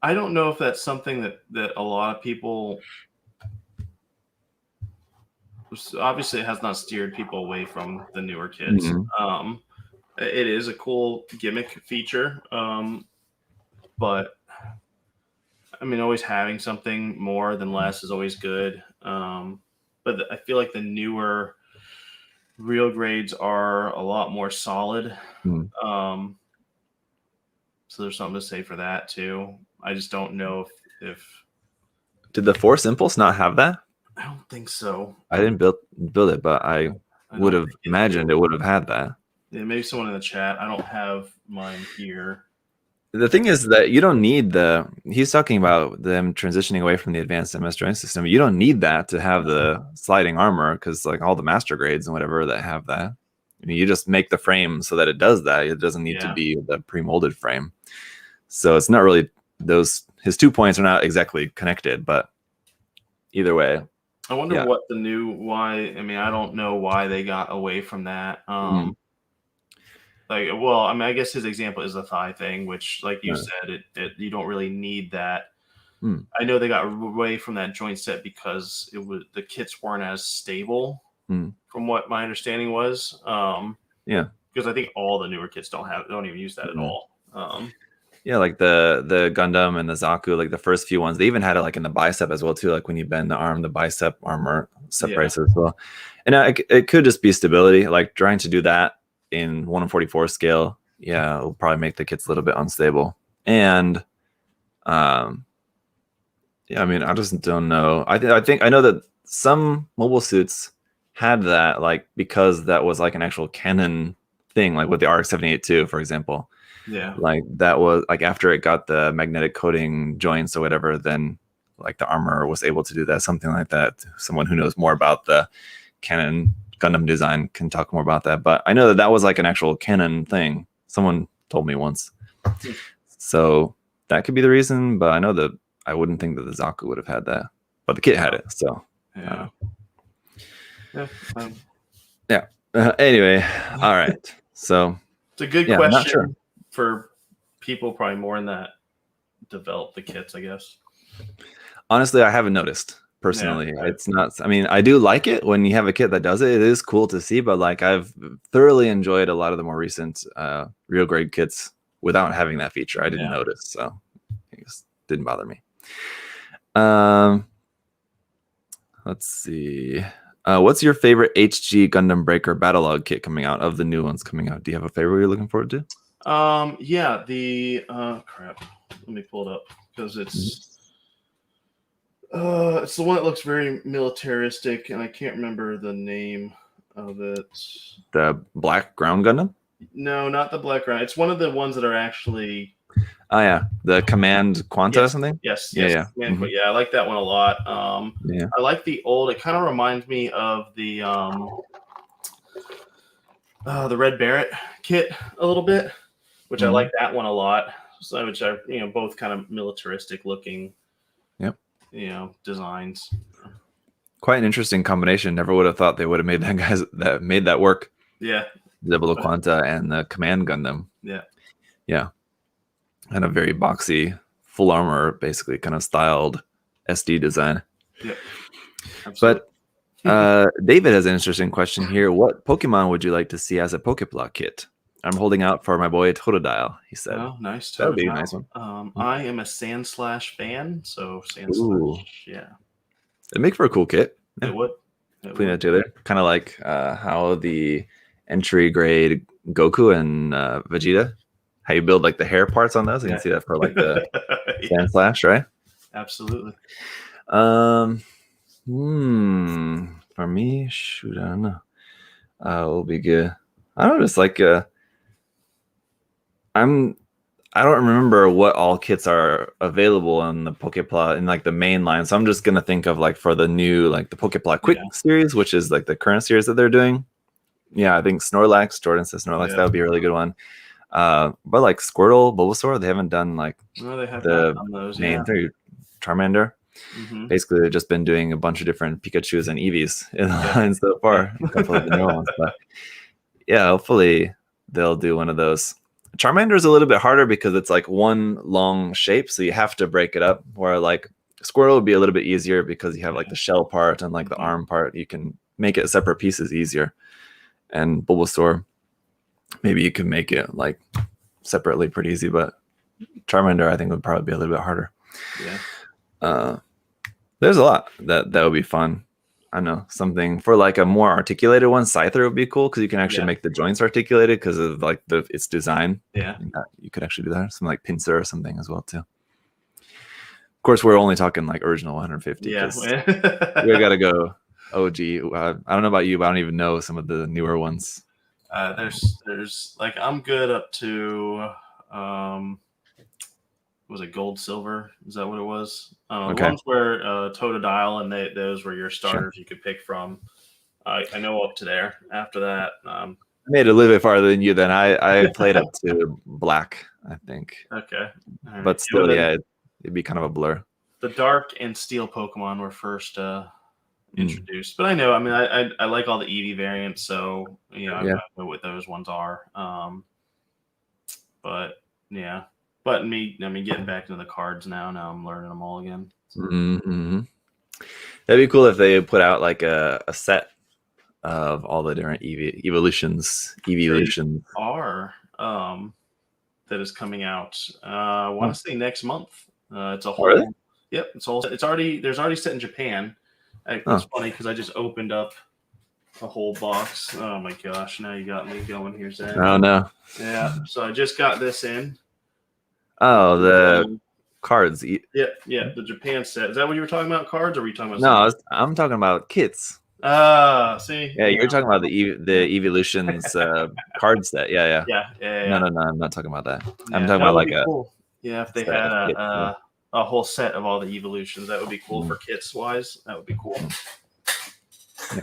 Speaker 2: I don't know if that's something that a lot of people, obviously it has not steered people away from the newer kits. Mm-hmm. It is a cool gimmick feature, but I mean, always having something more than less is always good. But I feel like the newer real grades are a lot more solid. So there's something to say for that too. I just don't know if
Speaker 1: did the Force Impulse not have that?
Speaker 2: I don't think so.
Speaker 1: I didn't build it, but I would have imagined it would have had that.
Speaker 2: Yeah, maybe someone in the chat. I don't have mine here.
Speaker 1: The thing is that you don't need he's talking about them transitioning away from the advanced MS joint system. You don't need that to have the sliding armor because like all the master grades and whatever that have that. I mean, you just make the frame so that it does that. It doesn't need to be the pre-molded frame. So it's not really his 2 points are not exactly connected, but either way.
Speaker 2: I wonder what I mean, I don't know why they got away from that. Like, well, I mean, I guess his example is the thigh thing, which, like you said, you don't really need that. I know they got away from that joint set because the kits weren't as stable, from what my understanding was. Because I think all the newer kits don't even use that at all.
Speaker 1: Yeah, like the Gundam and the Zaku, like the first few ones, they even had it like in the bicep as well too. Like when you bend the arm, the bicep armor separates as well. And it could just be stability, like trying to do that in 1/44 scale. Yeah, it'll probably make the kits a little bit unstable. And I mean, I just don't know. I think I know that some mobile suits had that, like because that was like an actual canon thing, like with the RX-78 for example.
Speaker 2: Yeah,
Speaker 1: like that was like after it got the magnetic coating joints or whatever, then like the armor was able to do that, something like that. Someone who knows more about the canon Gundam design can talk more about that. But I know that was like an actual canon thing. Someone told me once. So that could be the reason. But I know that I wouldn't think that the Zaku would have had that. But the kit had it. So anyway, all right. So
Speaker 2: it's a good question for people probably more in that develop the kits, I guess.
Speaker 1: Honestly, I haven't noticed. Personally, it's not. I mean, I do like it when you have a kit that does it. It is cool to see, but like I've thoroughly enjoyed a lot of the more recent real grade kits without having that feature. I didn't notice, so it just didn't bother me. Let's see. What's your favorite HG Gundam Breaker Battlelog kit coming out of the new ones coming out? Do you have a favorite you're looking forward to?
Speaker 2: Yeah, the crap. Let me pull it up because it's the one that looks very militaristic, and I can't remember the name of it.
Speaker 1: The Black Ground Gundam?
Speaker 2: No, not the Black Ground. It's one of the ones that are actually.
Speaker 1: Oh yeah, the Command Quanta or something.
Speaker 2: Yes. Yeah. I like that one a lot. I like the old. It kind of reminds me of the Red Barrett kit a little bit, which I like that one a lot. So, which are both kind of militaristic looking. Designs.
Speaker 1: Quite an interesting combination. Never would have thought they would have made that work.
Speaker 2: Yeah.
Speaker 1: Zebula Quanta and the Command Gundam. Yeah. And a very boxy, full armor, basically kind of styled SD design.
Speaker 2: Yeah. Absolutely.
Speaker 1: But David has an interesting question here. What Pokemon would you like to see as a Pokeblock kit? I'm holding out for my boy Totodile. He said,
Speaker 2: Oh, nice.
Speaker 1: that would be a nice one.
Speaker 2: I am a Sandslash fan, so
Speaker 1: Ooh.
Speaker 2: Sandslash, yeah.
Speaker 1: It'd make for a cool kit.
Speaker 2: It would.
Speaker 1: Putting it together, kind of like how the entry grade Goku and Vegeta, how you build like the hair parts on those. You can see that for like the Sandslash, right?
Speaker 2: Absolutely.
Speaker 1: For me, shoot, I don't know. It'll be good. I don't know, just like I don't remember what all kits are available in the Pokeblock in like the main line. So I'm just gonna think of like for the new like the Pokeblock Quick series, which is like the current series that they're doing. Yeah, I think Snorlax. Jordan says Snorlax. That would be a really good one. But like Squirtle, Bulbasaur, they haven't done like
Speaker 2: the
Speaker 1: main three. Charmander. Basically, they've just been doing a bunch of different Pikachus and Eevees in the line so far. A couple of the new ones, but yeah, hopefully they'll do one of those. Charmander is a little bit harder because it's like one long shape, so you have to break it up. Where like Squirtle would be a little bit easier because you have like the shell part and like the arm part. You can make it separate pieces easier. And Bulbasaur, maybe you can make it like separately pretty easy, but Charmander I think would probably be a little bit harder.
Speaker 2: Yeah.
Speaker 1: There's a lot that would be fun. I know something for like a more articulated one. Scyther would be cool because you can actually make the joints articulated because of like its design.
Speaker 2: Yeah,
Speaker 1: you could actually do that. Something like Pinsir or something as well too. Of course, we're only talking like original 150.
Speaker 2: Yeah,
Speaker 1: we gotta go OG. I don't know about you, but I don't even know some of the newer ones.
Speaker 2: There's like I'm good up to was it gold, silver? Is that what it was? The ones where Totodile and those were your starters you could pick from. I know up to there. After that, I
Speaker 1: made it a little bit farther than you. Then I played up to black, I think.
Speaker 2: Okay,
Speaker 1: but still, it'd be kind of a blur.
Speaker 2: The dark and steel Pokemon were first introduced, but I know. I mean, I like all the Eevee variants, so I know what those ones are. But yeah. But getting back into the cards now I'm learning them all again.
Speaker 1: That'd be cool if they put out like a set of all the different evolutions.
Speaker 2: Are that is coming out. I want to say next month. It's a whole.
Speaker 1: Really?
Speaker 2: Yep, it's all. It's already there's already set in Japan. It's funny because I just opened up a whole box. Oh my gosh! Now you got me going here, Zach.
Speaker 1: Oh no.
Speaker 2: Yeah. So I just got this in.
Speaker 1: Oh, the cards.
Speaker 2: Yeah, the Japan set. Is that what you were talking about? Cards, or were you talking about?
Speaker 1: No, I'm talking about kits.
Speaker 2: See.
Speaker 1: Yeah, you're talking about the Evolutions card set. Yeah. No, I'm not talking about that. I'm talking about like
Speaker 2: cool. If they had a whole set of all the Evolutions, that would be cool for kits wise. That would be cool.
Speaker 1: Yeah.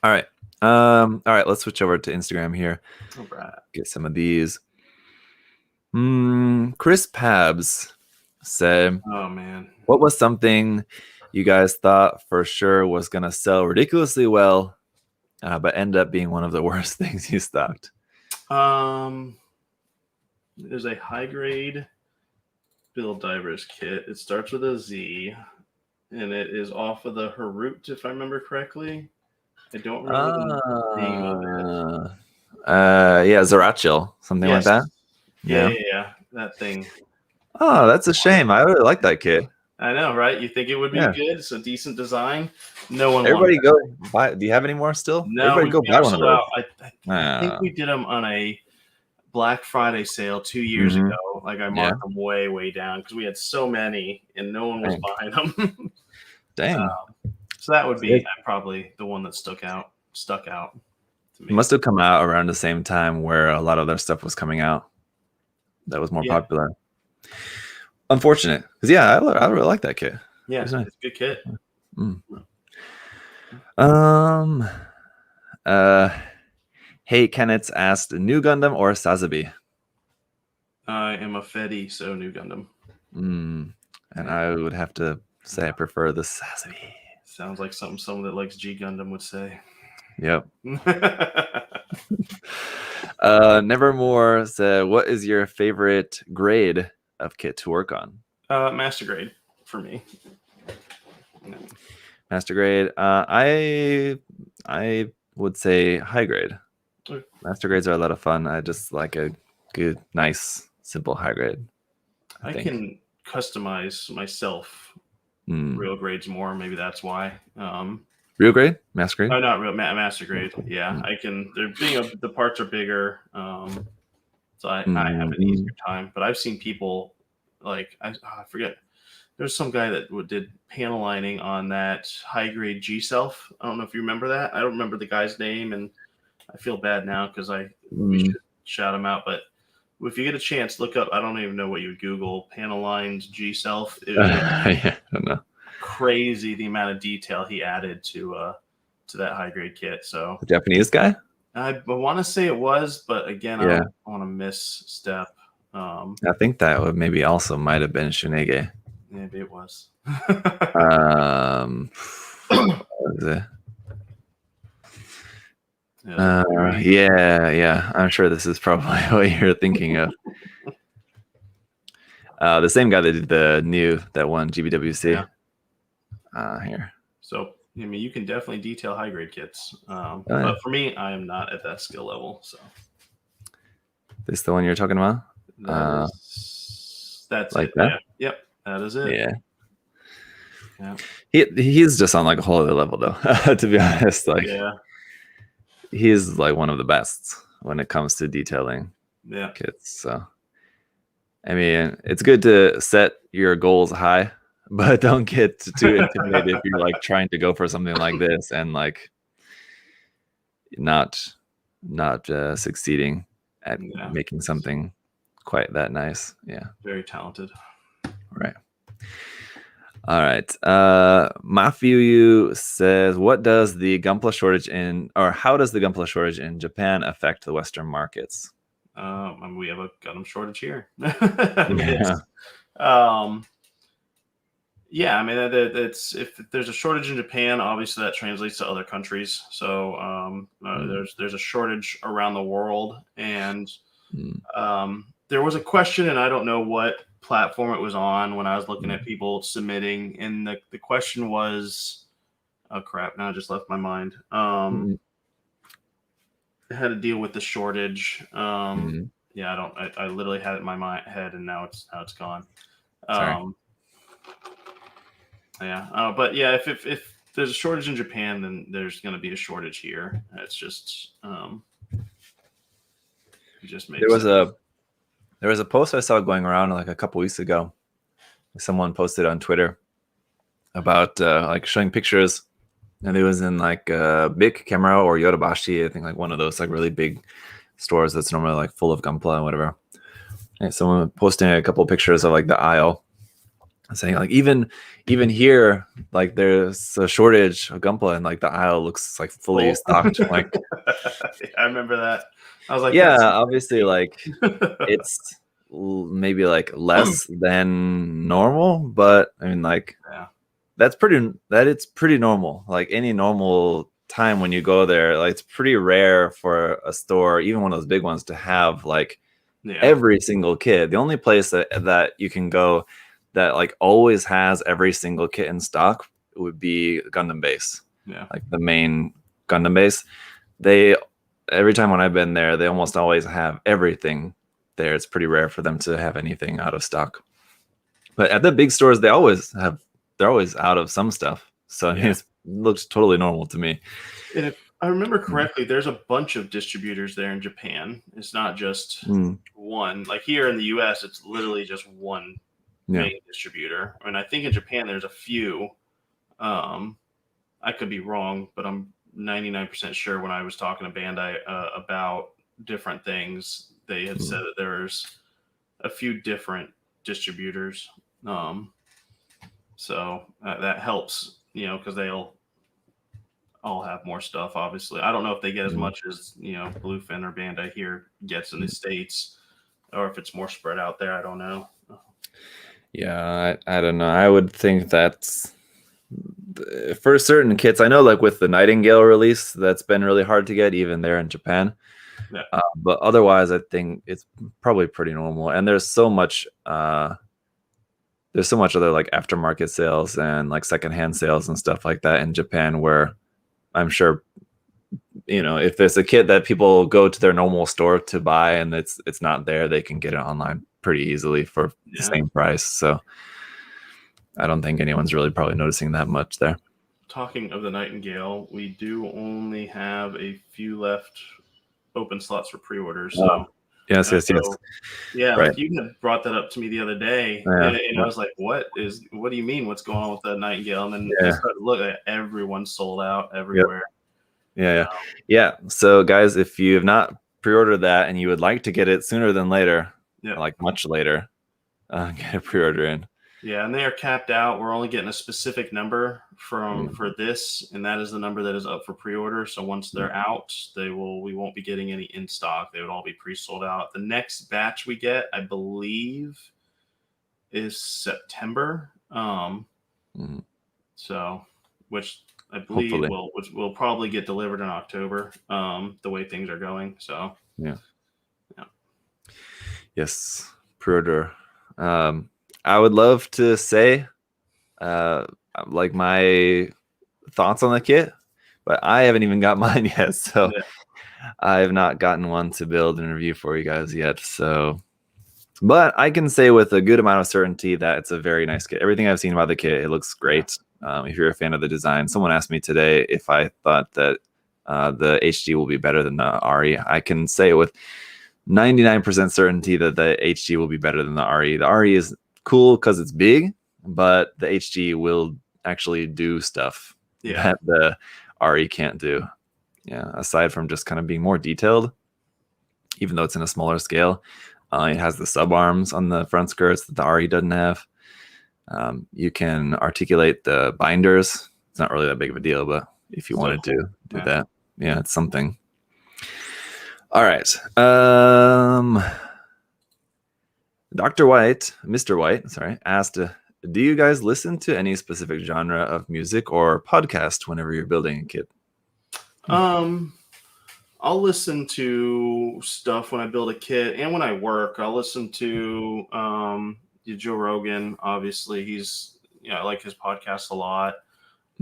Speaker 1: All right. Let's switch over to Instagram here.
Speaker 2: All right.
Speaker 1: Get some of these. Chris Pabs said,
Speaker 2: "Oh man,
Speaker 1: what was something you guys thought for sure was gonna sell ridiculously well, but end up being one of the worst things you stocked?"
Speaker 2: There's a high grade Build Divers kit. It starts with a Z, and it is off of the Harut, if I remember correctly. I don't remember the name of it.
Speaker 1: Yeah, Zarachil, something like that.
Speaker 2: Yeah, that thing.
Speaker 1: Oh, that's a shame. I really like that kit.
Speaker 2: I know, right? You think it would be good? It's a decent design. No one.
Speaker 1: Everybody go buy. Do you have any more still?
Speaker 2: No,
Speaker 1: everybody go buy one of those.
Speaker 2: I think we did them on a Black Friday sale 2 years ago. Like I marked them way down because we had so many and no one was buying them.
Speaker 1: Dang.
Speaker 2: So that would be probably the one that stuck out to me.
Speaker 1: It must have come out around the same time where a lot of their stuff was coming out. That was more popular. Unfortunate, because I really like that kit.
Speaker 2: Yeah, it's a good kit.
Speaker 1: Hey, Kenneth asked, new Gundam or Sazabi?
Speaker 2: I am a Fetty, so new Gundam.
Speaker 1: And I would have to say I prefer the Sazabi.
Speaker 2: Sounds like something someone that likes G Gundam would say.
Speaker 1: Yep. Nevermore said, what is your favorite grade of kit to work on?
Speaker 2: Master grade for me.
Speaker 1: Master grade. I would say high grade. Master grades are a lot of fun. I just like a good, nice, simple high grade.
Speaker 2: I can customize myself real grades more. Maybe that's why.
Speaker 1: Real grade, master grade.
Speaker 2: Oh, not real master grade. Yeah, I can. The parts are bigger, so I have an easier time. But I've seen people like I forget. There's some guy that did panel lining on that high grade G Self. I don't know if you remember that. I don't remember the guy's name, and I feel bad now because we should shout him out. But if you get a chance, look up. I don't even know what you would Google panel lines G Self.
Speaker 1: Yeah, I don't know.
Speaker 2: Crazy the amount of detail he added to that high grade kit. So
Speaker 1: the Japanese guy.
Speaker 2: I want to say it was, but again, I don't want to misstep.
Speaker 1: I think that would maybe also might have been Shinege.
Speaker 2: Maybe it was.
Speaker 1: What was it? Yeah. I'm sure this is probably what you're thinking of. The same guy that did that one GBWC. Here.
Speaker 2: So I mean, you can definitely detail high grade kits, but for me, I am not at that skill level. So
Speaker 1: this is the one you're talking about.
Speaker 2: That's
Speaker 1: like
Speaker 2: it.
Speaker 1: that.
Speaker 2: Yeah. Yep, that is it.
Speaker 1: Yeah. He's just on like a whole other level though. To be honest, like he's like one of the best when it comes to detailing kits. So I mean, it's good to set your goals high, but don't get too intimidated if you're like trying to go for something like this and like not succeeding at making something quite that nice. Yeah.
Speaker 2: Very talented.
Speaker 1: Right. All right. Mafuyu says, what does the Gunpla shortage how does the Gunpla shortage in Japan affect the Western markets?
Speaker 2: I mean, we have a Gundam shortage here. Yeah, I mean, it's if there's a shortage in Japan, obviously that translates to other countries. So there's a shortage around the world, and there was a question, and I don't know what platform it was on when I was looking at people submitting, and the question was, oh crap, now I just left my mind. It had to deal with the shortage. Yeah, I literally had it in my head, and now it's gone. Yeah, but yeah, if there's a shortage in Japan, then there's going to be a shortage here. It's just it just makes sense.
Speaker 1: There was a post I saw going around like a couple weeks ago. Someone posted on Twitter about like showing pictures, and it was in like Big Camera or Yodobashi, I think like one of those like really big stores that's normally like full of Gunpla and whatever. And someone posting a couple of pictures of like the aisle, saying like even here like there's a shortage of Gunpla and like the aisle looks like fully stocked. Like
Speaker 2: I remember that. I was like,
Speaker 1: yeah, obviously like it's maybe like less than normal, but I mean like it's pretty normal. Like any normal time when you go there, like it's pretty rare for a store, even one of those big ones, to have like every single kit. The only place that you can go that like always has every single kit in stock would be Gundam Base.
Speaker 2: Yeah.
Speaker 1: Like the main Gundam Base. Every time when I've been there, they almost always have everything there. It's pretty rare for them to have anything out of stock. But at the big stores, they're always out of some stuff. So it looks totally normal to me.
Speaker 2: And if I remember correctly, there's a bunch of distributors there in Japan. It's not just one. Like here in the US, it's literally just one main distributor. I mean, I think in Japan there's a few. I could be wrong, but I'm 99% sure when I was talking to Bandai about different things, they had said that there's a few different distributors. So that helps, because they'll all have more stuff, obviously. I don't know if they get as much as, Bluefin or Bandai here gets in the States, or if it's more spread out there. I don't know.
Speaker 1: Yeah, I don't know. I would think that's for certain kits. I know like with the Nightingale release, that's been really hard to get even there in Japan.
Speaker 2: Yeah.
Speaker 1: But otherwise, I think it's probably pretty normal. And there's so much other like aftermarket sales and like secondhand sales and stuff like that in Japan, where I'm sure if there's a kit that people go to their normal store to buy and it's not there, they can get it online pretty easily for the same price. So I don't think anyone's really probably noticing that much there.
Speaker 2: Talking of the Nightingale, we do only have a few left open slots for pre-orders. So
Speaker 1: yes.
Speaker 2: Yeah,
Speaker 1: right.
Speaker 2: like you had brought that up to me the other day, and I was like, "What do you mean? What's going on with the Nightingale?" And then I started to look at everyone sold out everywhere.
Speaker 1: Yeah. So guys, if you have not pre-ordered that and you would like to get it sooner than later, like much later, get a pre-order in.
Speaker 2: Yeah, and they are capped out. We're only getting a specific number for this, and that is the number that is up for pre-order. So once they're out, we won't be getting any in stock. They would all be pre-sold out. The next batch we get, I believe, is September. So, which I believe will probably get delivered in October. The way things are going. So
Speaker 1: yes, pre-order. I would love to say like my thoughts on the kit, but I haven't even got mine yet. So I have not gotten one to build and review for you guys yet. So, but I can say with a good amount of certainty that it's a very nice kit. Everything I've seen about the kit, it looks great. If you're a fan of the design, someone asked me today if I thought that the HD will be better than the RE. I can say with 99% certainty that the HD will be better than the RE. The RE is cool because it's big, but the HD will actually do stuff that the RE can't do. Aside from just kind of being more detailed, even though it's in a smaller scale, it has the sub arms on the front skirts that the RE doesn't have. You can articulate the binders. It's not really that big of a deal, but if you wanted to do that, it's something. All right. Mr. White, asked, do you guys listen to any specific genre of music or podcast whenever you're building a kit?
Speaker 2: I'll listen to stuff when I build a kit and when I work. I'll listen to Joe Rogan. Obviously, I like his podcast a lot.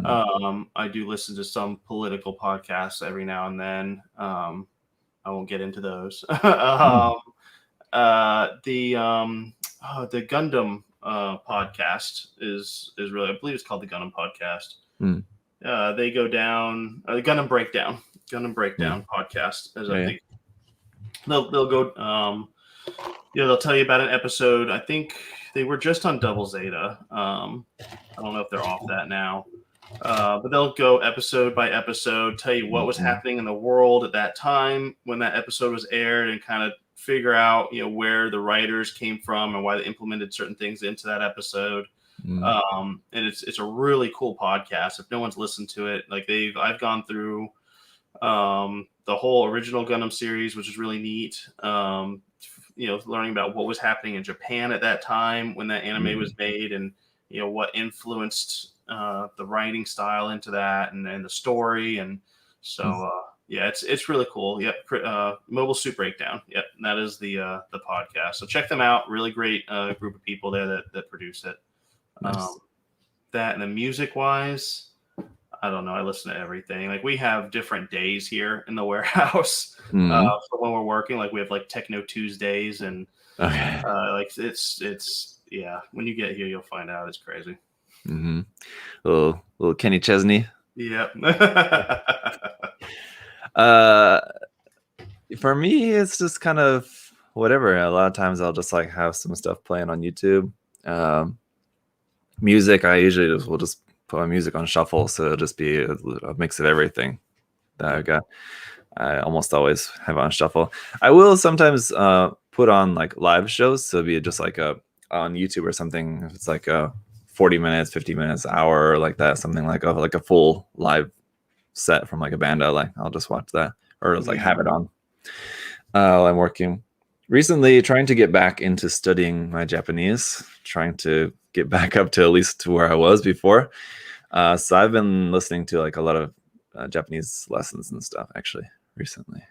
Speaker 2: I do listen to some political podcasts every now and then. I won't get into those. The Gundam podcast is really, I believe it's called the Gundam Podcast. They go down the Gundam Breakdown podcast. As I think they'll go. They'll tell you about an episode. I think they were just on Double Zeta. I don't know if they're off that now. But they'll go episode by episode, tell you what was happening in the world at that time when that episode was aired, and kind of figure out where the writers came from and why they implemented certain things into that episode. And it's a really cool podcast. If no one's listened to it, I've gone through the whole original Gundam series, which is really neat. Learning about what was happening in Japan at that time when that anime was made, and what influenced the writing style into that, and the story. And so it's really cool. Mobile Suit Breakdown. And that is the podcast. So check them out. Really great group of people there that produce it. Nice. That, and the music wise, I don't know. I listen to everything. We have different days here in the warehouse for when we're working. We have Techno Tuesdays, and it's when you get here, you'll find out. It's crazy.
Speaker 1: Little Kenny Chesney.
Speaker 2: Yep.
Speaker 1: For me, it's just kind of whatever. A lot of times I'll just have some stuff playing on YouTube. Music, I usually will just put my music on shuffle, so it'll just be a mix of everything that I've got. I almost always have on shuffle. I will sometimes put on live shows, so it'll be just on YouTube or something. If it's a 40 minutes, 50 minutes, hour, like that, something like a full live set from a band. I'll just watch that, or have it on while I'm working. Recently, trying to get back into studying my Japanese, trying to get back up to at least to where I was before. So I've been listening to a lot of Japanese lessons and stuff actually recently.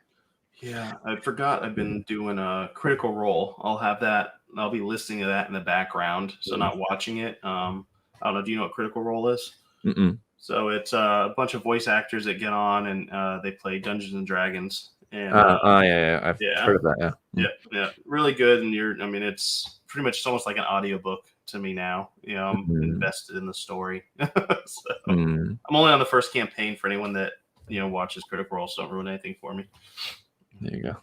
Speaker 2: Yeah, I forgot I've been doing a Critical Role. I'll be listening to that in the background, so not watching it. I don't know. Do you know what Critical Role is? So it's a bunch of voice actors that get on and they play Dungeons and Dragons. And
Speaker 1: yeah, I've heard of that.
Speaker 2: Yeah, really good. And it's pretty much almost like an audiobook to me now. I'm invested in the story. So I'm only on the first campaign for anyone that watches Critical Role, so don't ruin anything for me.
Speaker 1: There you go.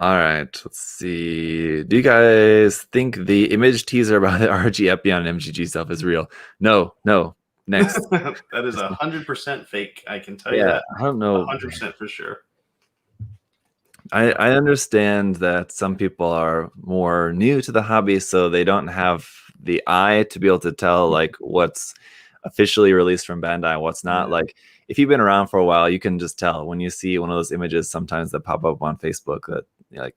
Speaker 1: All right, let's see. Do you guys think the image teaser about the RG Epion and MGG stuff is real? No. Next.
Speaker 2: That is 100% fake. I can tell you that.
Speaker 1: I don't know.
Speaker 2: 100% for sure.
Speaker 1: I understand that some people are more new to the hobby, so they don't have the eye to be able to tell like what's officially released from Bandai, what's not. Like if you've been around for a while, you can just tell when you see one of those images sometimes that pop up on Facebook that like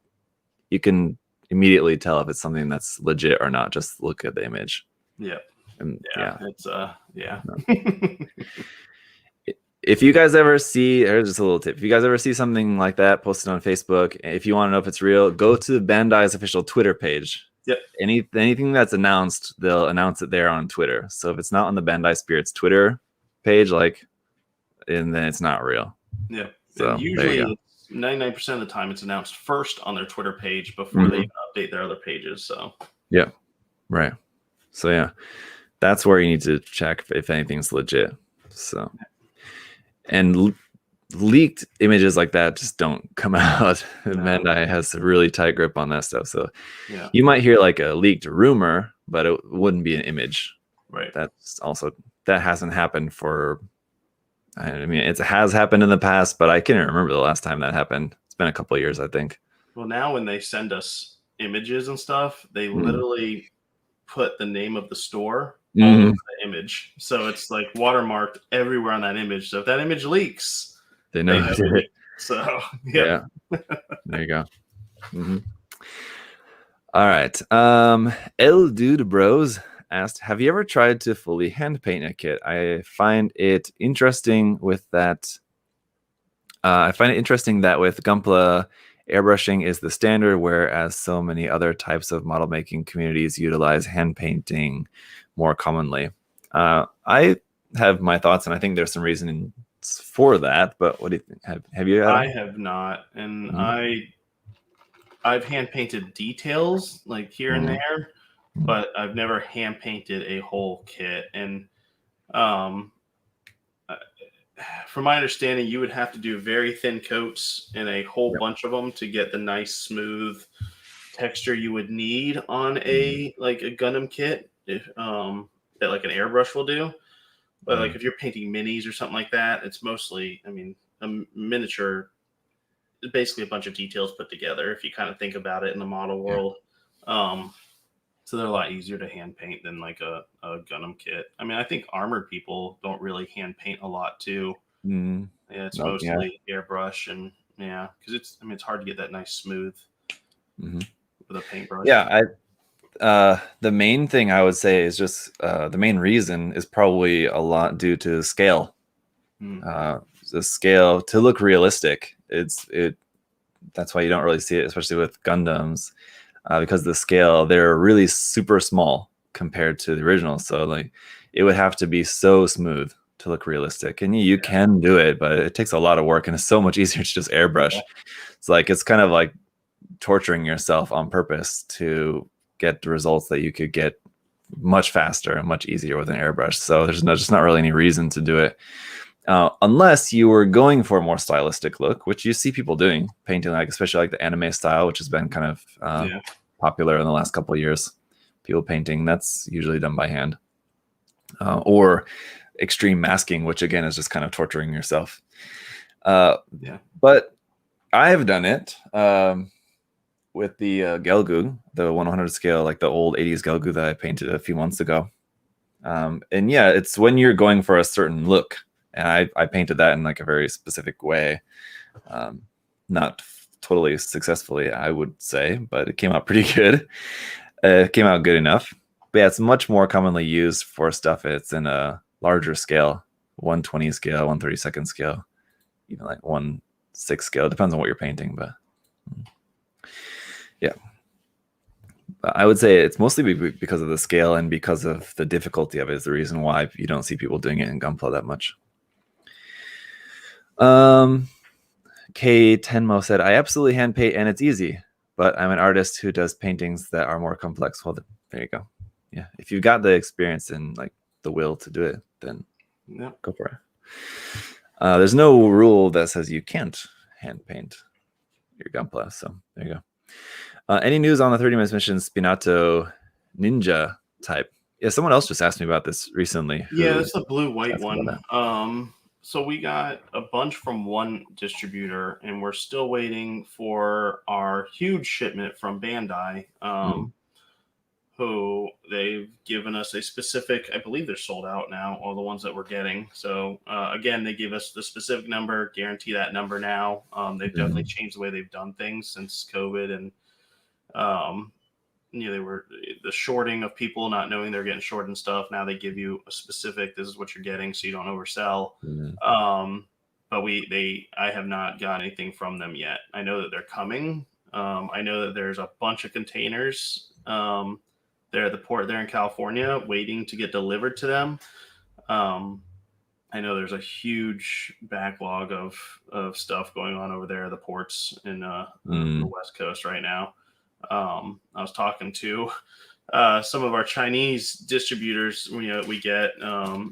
Speaker 1: you can immediately tell if it's something that's legit or not. Just look at the image.
Speaker 2: Yeah. It's
Speaker 1: No. If you guys ever see, here's just a little tip. If you guys ever see something like that posted on Facebook, if you want to know if it's real, go to Bandai's official Twitter page.
Speaker 2: Yep.
Speaker 1: Anything that's announced, they'll announce it there on Twitter. So if it's not on the Bandai Spirits Twitter page, and then it's not real.
Speaker 2: Yeah.
Speaker 1: So
Speaker 2: and usually 99% of the time it's announced first on their Twitter page before they update their other pages. So
Speaker 1: yeah. Right. So yeah. That's where you need to check if anything's legit. So and leaked images like that just don't come out. No. Bandai has a really tight grip on that stuff. So you might hear like a leaked rumor, but it wouldn't be an image.
Speaker 2: Right.
Speaker 1: That hasn't happened it has happened in the past, but I can't remember the last time that happened. It's been a couple of years, I think.
Speaker 2: Well, now when they send us images and stuff, they literally put the name of the store on the image. So it's like watermarked everywhere on that image. So if that image leaks,
Speaker 1: they know it.
Speaker 2: So
Speaker 1: yeah. There you go. All right. El Dude Bros asked, have you ever tried to fully hand paint a kit? I find it interesting that with Gunpla, airbrushing is the standard, whereas so many other types of model making communities utilize hand painting more commonly. I have my thoughts, and I think there's some reasoning for that. But what do you think? Have you?
Speaker 2: I have not, and I've hand painted details like here and there, but I've never hand painted a whole kit. And from my understanding, you would have to do very thin coats and a whole bunch of them to get the nice smooth texture you would need on a Gundam kit, that like an airbrush will do. But like if you're painting minis or something like that, it's mostly, a miniature is basically a bunch of details put together if you kind of think about it in the model world. So they're a lot easier to hand paint than like a Gundam kit. I think armored people don't really hand paint a lot too. It's mostly airbrush and because it's hard to get that nice smooth with a paintbrush.
Speaker 1: The main thing I would say is just the main reason is probably a lot due to scale. The scale to look realistic. That's why you don't really see it, especially with Gundams, because the scale, they're really super small compared to the original. So like it would have to be so smooth to look realistic, and you can do it, but it takes a lot of work, and it's so much easier to just airbrush. It's kind of like torturing yourself on purpose to get the results that you could get much faster and much easier with an airbrush. So there's just not really any reason to do it, unless you were going for a more stylistic look, which you see people doing, painting especially like the anime style, which has been kind of popular in the last couple of years. People painting, that's usually done by hand, or extreme masking, which again is just kind of torturing yourself. But I have done it with the Gelgu, the 100 scale, like the old 80s Gelgu that I painted a few months ago. And it's when you're going for a certain look, and I painted that in like a very specific way, not totally successfully, I would say, but it came out pretty good. It came out good enough. But it's much more commonly used for stuff it's in a larger scale, 120 scale, 132nd scale, even like 1/6 scale. It depends on what you're painting, but I would say it's mostly because of the scale and because of the difficulty of it is the reason why you don't see people doing it in Gunpla that much. K Tenmo said, I absolutely hand paint and it's easy, but I'm an artist who does paintings that are more complex. Well, there you go. Yeah, if you've got the experience and like the will to do it, then go for it. There's no rule that says you can't hand paint your Gunpla, so there you go. Any news on the 30 minutes mission Spinato Ninja type? Yeah, someone else just asked me about this recently.
Speaker 2: Yeah, it's the blue-white one. So we got a bunch from one distributor, and we're still waiting for our huge shipment from Bandai, who they've given us a specific, I believe they're sold out now, all the ones that we're getting. So again, they gave us the specific number, guarantee that number now. They've definitely changed the way they've done things since COVID, and they were the shorting of people not knowing they're getting short and stuff. Now they give you a specific, this is what you're getting, so you don't oversell. But I have not got anything from them yet. I know that they're coming. I know that there's a bunch of containers there at the port there in California waiting to get delivered to them. I know there's a huge backlog of stuff going on over there at the ports in the West Coast right now. I was talking to some of our Chinese distributors, we get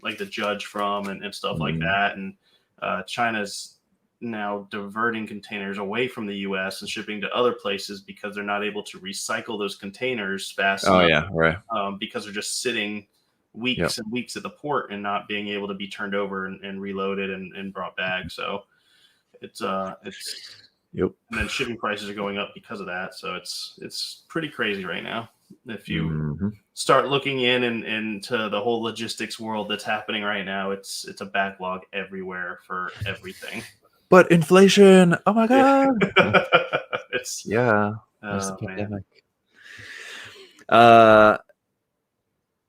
Speaker 2: like the Judge from and stuff like that. And China's now diverting containers away from the U.S. and shipping to other places because they're not able to recycle those containers fast enough.
Speaker 1: Yeah, right.
Speaker 2: Because they're just sitting weeks and weeks at the port and not being able to be turned over and reloaded and brought back. So it's and then shipping prices are going up because of that. So it's pretty crazy right now. If you start looking into the whole logistics world that's happening right now, it's a backlog everywhere for everything.
Speaker 1: But inflation, oh my god!
Speaker 2: It's
Speaker 1: there's the pandemic.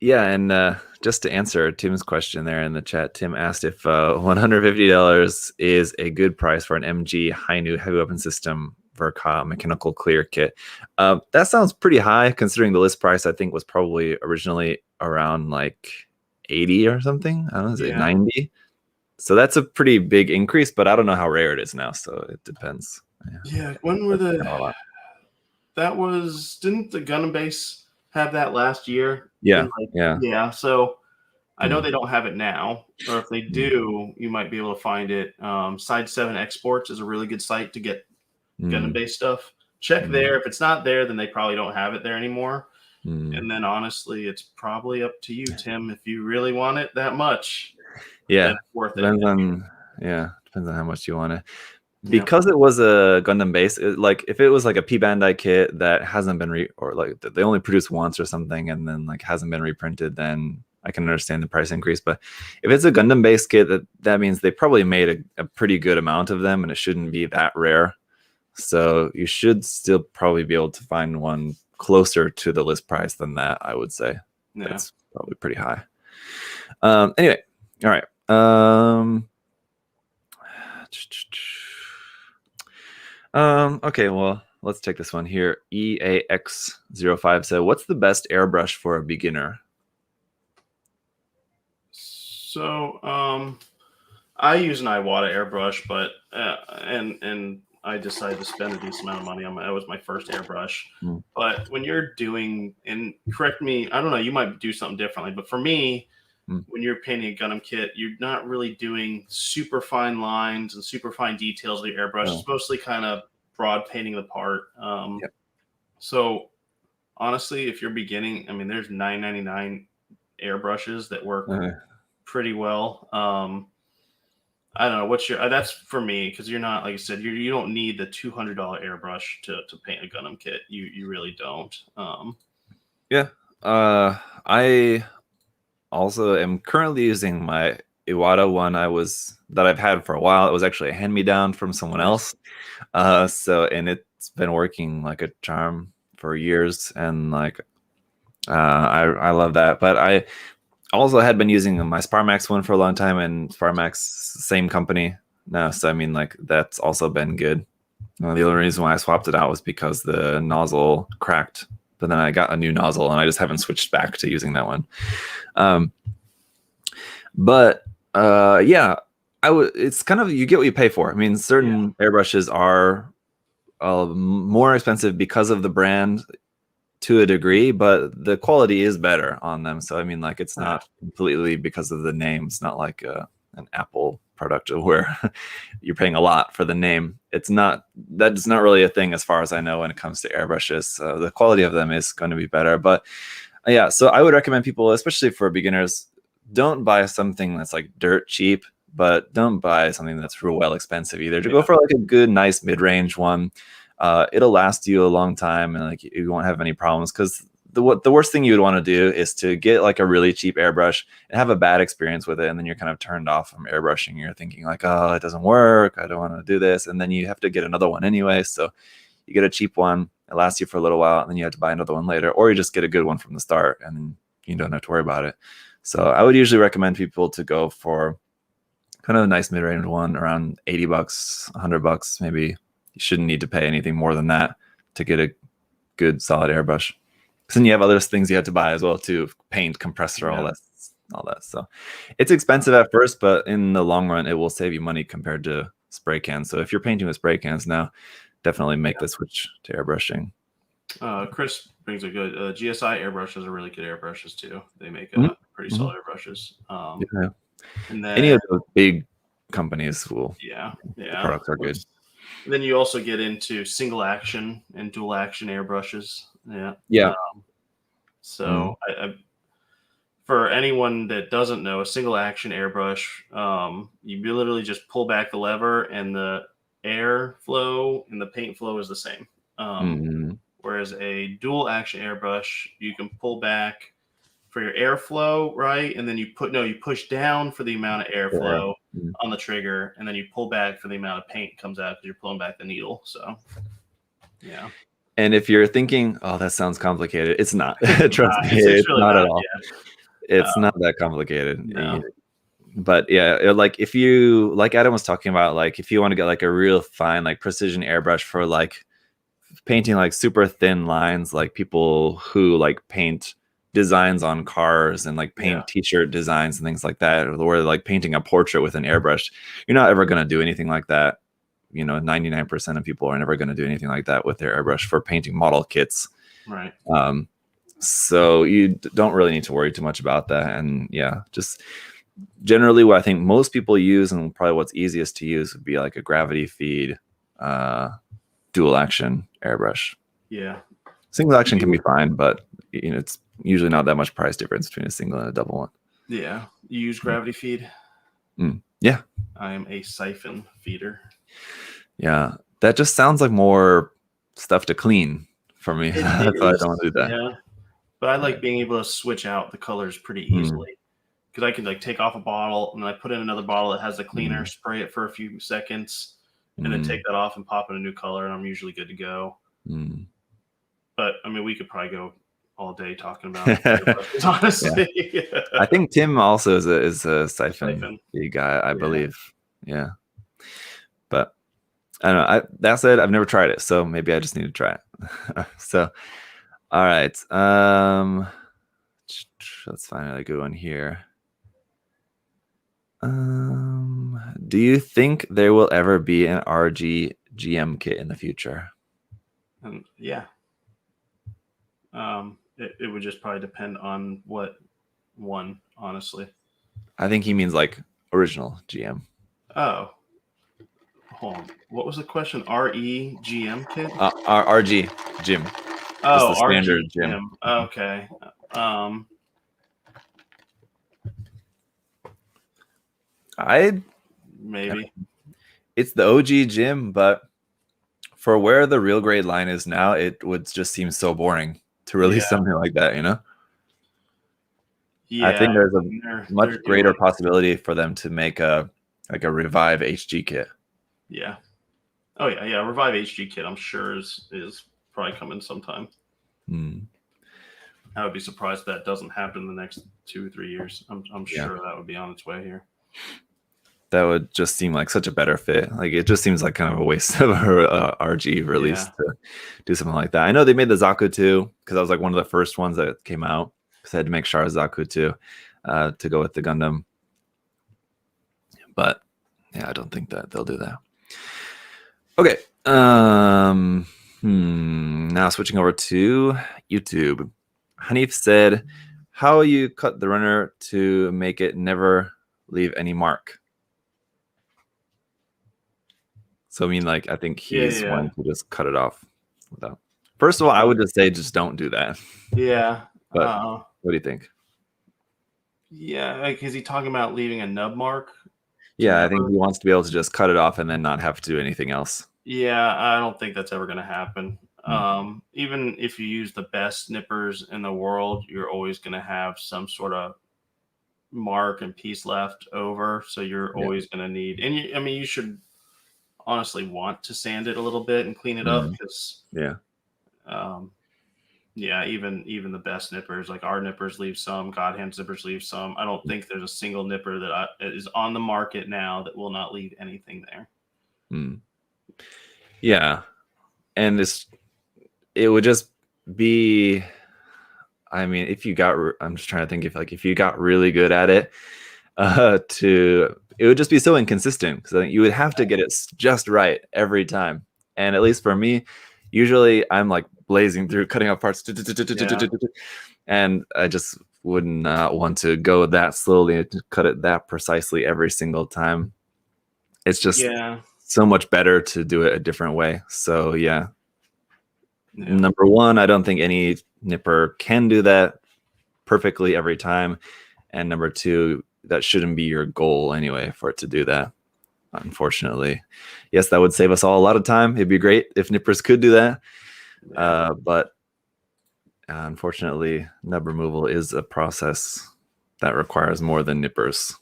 Speaker 1: And just to answer Tim's question there in the chat, Tim asked if $150 is a good price for an MG Hainu heavy weapon system Verka mechanical clear kit. That sounds pretty high considering the list price I think was probably originally around like 80 or something. I don't know, is it 90? So that's a pretty big increase, but I don't know how rare it is now, so it depends.
Speaker 2: Yeah, when were didn't the Gundam base have that last year?
Speaker 1: Yeah.
Speaker 2: So I know they don't have it now, or if they do, you might be able to find it. Side 7 Exports is a really good site to get Gundam base stuff. Check there. If it's not there, then they probably don't have it there anymore. And then honestly, it's probably up to you, Tim, if you really want it that much.
Speaker 1: Yeah, depends on how much you want it. Because it was a Gundam base, like if it was like a P Bandai kit that hasn't been or like they only produced once or something and then like hasn't been reprinted, then I can understand the price increase. But if it's a Gundam base kit, that means they probably made a pretty good amount of them and it shouldn't be that rare. So you should still probably be able to find one closer to the list price than that, I would say. That's probably pretty high. Anyway, all right. Okay, well, let's take this one here. EAX05 said, what's the best airbrush for a beginner?
Speaker 2: So I use an Iwata airbrush, but and I decided to spend a decent amount of money on that was my first airbrush. But when you're doing, and correct me, I don't know, you might do something differently, but for me, when you're painting a Gundam kit, you're not really doing super fine lines and super fine details with your airbrush. It's mostly kind of broad painting the part. So honestly, if you're beginning, I mean, there's $9.99 airbrushes that work pretty well. I don't know what's that's for me, because you're not, like I said, you don't need the $200 airbrush to paint a Gundam kit. You really don't.
Speaker 1: I also am currently using my Iwata one that I've had for a while. It was actually a hand-me-down from someone else. And it's been working like a charm for years, and like I love that. But I also had been using my Sparmax one for a long time, and Sparmax, same company now. So I mean, like that's also been good. The only reason why I swapped it out was because the nozzle cracked but then I got a new nozzle and I just haven't switched back to using that one. But yeah, it's kind of, you get what you pay for. I mean, certain airbrushes are more expensive because of the brand to a degree, but the quality is better on them. So I mean, like, it's not completely because of the name. It's not like an Apple product where you're paying a lot for the name. That's not really a thing as far as I know when it comes to airbrushes. The quality of them is going to be better. But yeah, so I would recommend people, especially for beginners, don't buy something that's like dirt cheap, but don't buy something that's real well expensive either. To go for like a good, nice mid-range one. It'll last you a long time, and like you won't have any problems, because the worst thing you would want to do is to get like a really cheap airbrush and have a bad experience with it, and then you're kind of turned off from airbrushing. You're thinking like, oh, it doesn't work, I don't want to do this, and then you have to get another one anyway. So you get a cheap one, it lasts you for a little while, and then you have to buy another one later, or you just get a good one from the start and then you don't have to worry about it. So I would usually recommend people to go for kind of a nice mid-range one around $80, $100 maybe. You shouldn't need to pay anything more than that to get a good solid airbrush. Because then you have other things you have to buy as well too, paint, compressor, all that. So it's expensive at first, but in the long run, it will save you money compared to spray cans. So if you're painting with spray cans now, definitely make the switch to airbrushing.
Speaker 2: Chris brings a good GSI airbrushes are really good airbrushes too. They make pretty solid airbrushes. And then
Speaker 3: any of those big companies will.
Speaker 2: The
Speaker 3: products are good.
Speaker 2: And then you also get into single action and dual action airbrushes. So for anyone that doesn't know, a single action airbrush, you literally just pull back the lever and the air flow and the paint flow is the same. Whereas a dual action airbrush, you can pull back for your airflow, right? And then you push down for the amount of airflow on the trigger, and then you pull back for the amount of paint comes out because you're pulling back the needle. So, yeah.
Speaker 1: And if you're thinking, oh, that sounds complicated, it's not. Trust me, it's really not at all. It's not that complicated.
Speaker 2: No.
Speaker 1: But yeah, like if you, like Adam was talking about, like if you want to get like a real fine, like precision airbrush for like painting like super thin lines, like people who like paint designs on cars and like paint t-shirt designs and things like that, or like painting a portrait with an airbrush, you're not ever going to do anything like that. 99% of people are never going to do anything like that with their airbrush for painting model kits,
Speaker 2: right?
Speaker 1: So you don't really need to worry too much about that. And yeah, just generally what I think most people use, and probably what's easiest to use, would be like a gravity feed dual action airbrush. Single action can be fine, but it's usually not that much price difference between a single and a double one.
Speaker 2: You use gravity feed?
Speaker 1: Yeah,
Speaker 2: I am a siphon feeder.
Speaker 1: Yeah, that just sounds like more stuff to clean for me. That's why I don't want to do that.
Speaker 2: But I like being able to switch out the colors pretty easily, because I can like take off a bottle and then I put in another bottle that has a cleaner, spray it for a few seconds, and then take that off and pop in a new color, and I'm usually good to go. But I mean, we could probably go all day talking about it, honestly.
Speaker 1: I think Tim also is a siphon guy, I believe. Yeah, but I don't know. That said, I've never tried it, so maybe I just need to try it. So, all right. Let's find a good one here. Do you think there will ever be an RG GM kit in the future?
Speaker 2: Yeah. It would just probably depend on what one, honestly.
Speaker 1: I think he means like original GM.
Speaker 2: Oh. Hold on. What was the question? REGM kit?
Speaker 1: RG Jim.
Speaker 2: Oh,
Speaker 1: the standard
Speaker 2: RG Jim. Okay. Maybe.
Speaker 1: It's the OG Jim, but for where the real grade line is now, it would just seem so boring to release something like that, I think there's a much greater possibility for them to make a Revive HG kit.
Speaker 2: Yeah. Oh yeah. Revive HG kit, I'm sure is probably coming sometime. I would be surprised if that doesn't happen in the next 2 or 3 years. I'm sure that would be on its way here.
Speaker 1: That would just seem like such a better fit. Like it just seems like kind of a waste of a RG release to do something like that. I know they made the Zaku too, because that was like one of the first ones that came out. Because I had to make Char Zaku too to go with the Gundam. But yeah, I don't think that they'll do that. Okay. Now switching over to YouTube. Hanif said, "How you cut the runner to make it never leave any mark?" So I mean, like, I think he's wanting to just cut it off without. First of all, I would just say just don't do that.
Speaker 2: Yeah.
Speaker 1: But what do you think?
Speaker 2: Yeah, like, is he talking about leaving a nub mark?
Speaker 1: Yeah, I think he wants to be able to just cut it off and then not have to do anything else.
Speaker 2: Yeah, I don't think that's ever going to happen. Even if you use the best nippers in the world, you're always going to have some sort of mark and piece left over. So you're always going to need, and you should honestly want to sand it a little bit and clean it up because, even the best nippers, like our nippers leave some, Godhand nippers leave some. I don't think there's a single nipper that is on the market now that will not leave anything there.
Speaker 1: Yeah, and it would just be, I mean, if you got, I'm just trying to think if you got really good at it, it would just be so inconsistent because I think you would have to get it just right every time. And at least for me, usually I'm like blazing through, cutting off parts, and I just would not want to go that slowly to cut it that precisely every single time. It's just so much better to do it a different way. So number one, I don't think any nipper can do that perfectly every time, and number two, that shouldn't be your goal anyway for it to do that. Unfortunately, yes, that would save us all a lot of time. It'd be great if nippers could do that, but unfortunately, nub removal is a process that requires more than nippers.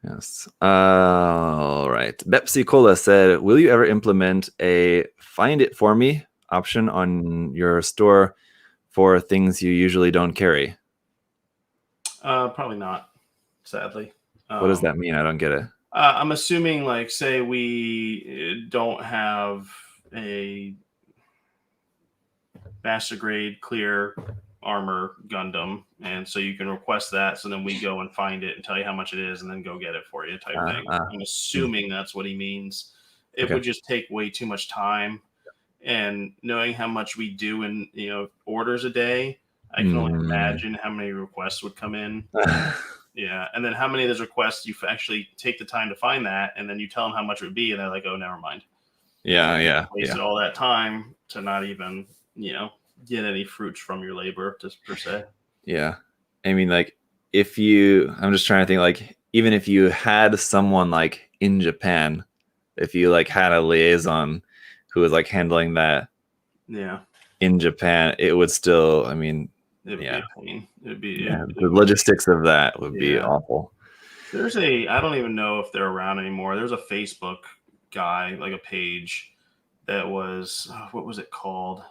Speaker 1: Yes. All right. Pepsi Cola said, "Will you ever implement a find it for me option on your store for things you usually don't carry?"
Speaker 2: Probably not, sadly.
Speaker 1: What does that mean? I don't get it.
Speaker 2: I'm assuming, like, say we don't have a master grade clear armor Gundam, and so you can request that, so then we go and find it and tell you how much it is and then go get it for you type thing. I'm assuming that's what he means. It would just take way too much time, and knowing how much we do in orders a day, I can only imagine how many requests would come in. And then how many of those requests you actually take the time to find that, and then you tell them how much it would be, and they're like, "Oh, never mind." Wasted all that time to not even get any fruits from your labor, just per se.
Speaker 1: Yeah, I mean, like, I'm just trying to think, like, even if you had someone like in Japan, if you like had a liaison who was like handling that, in Japan, it would still, I mean,
Speaker 2: it would be a pain.
Speaker 1: The logistics of that would be awful.
Speaker 2: There's I don't even know if they're around anymore. There's a Facebook guy, like a page that was, what was it called?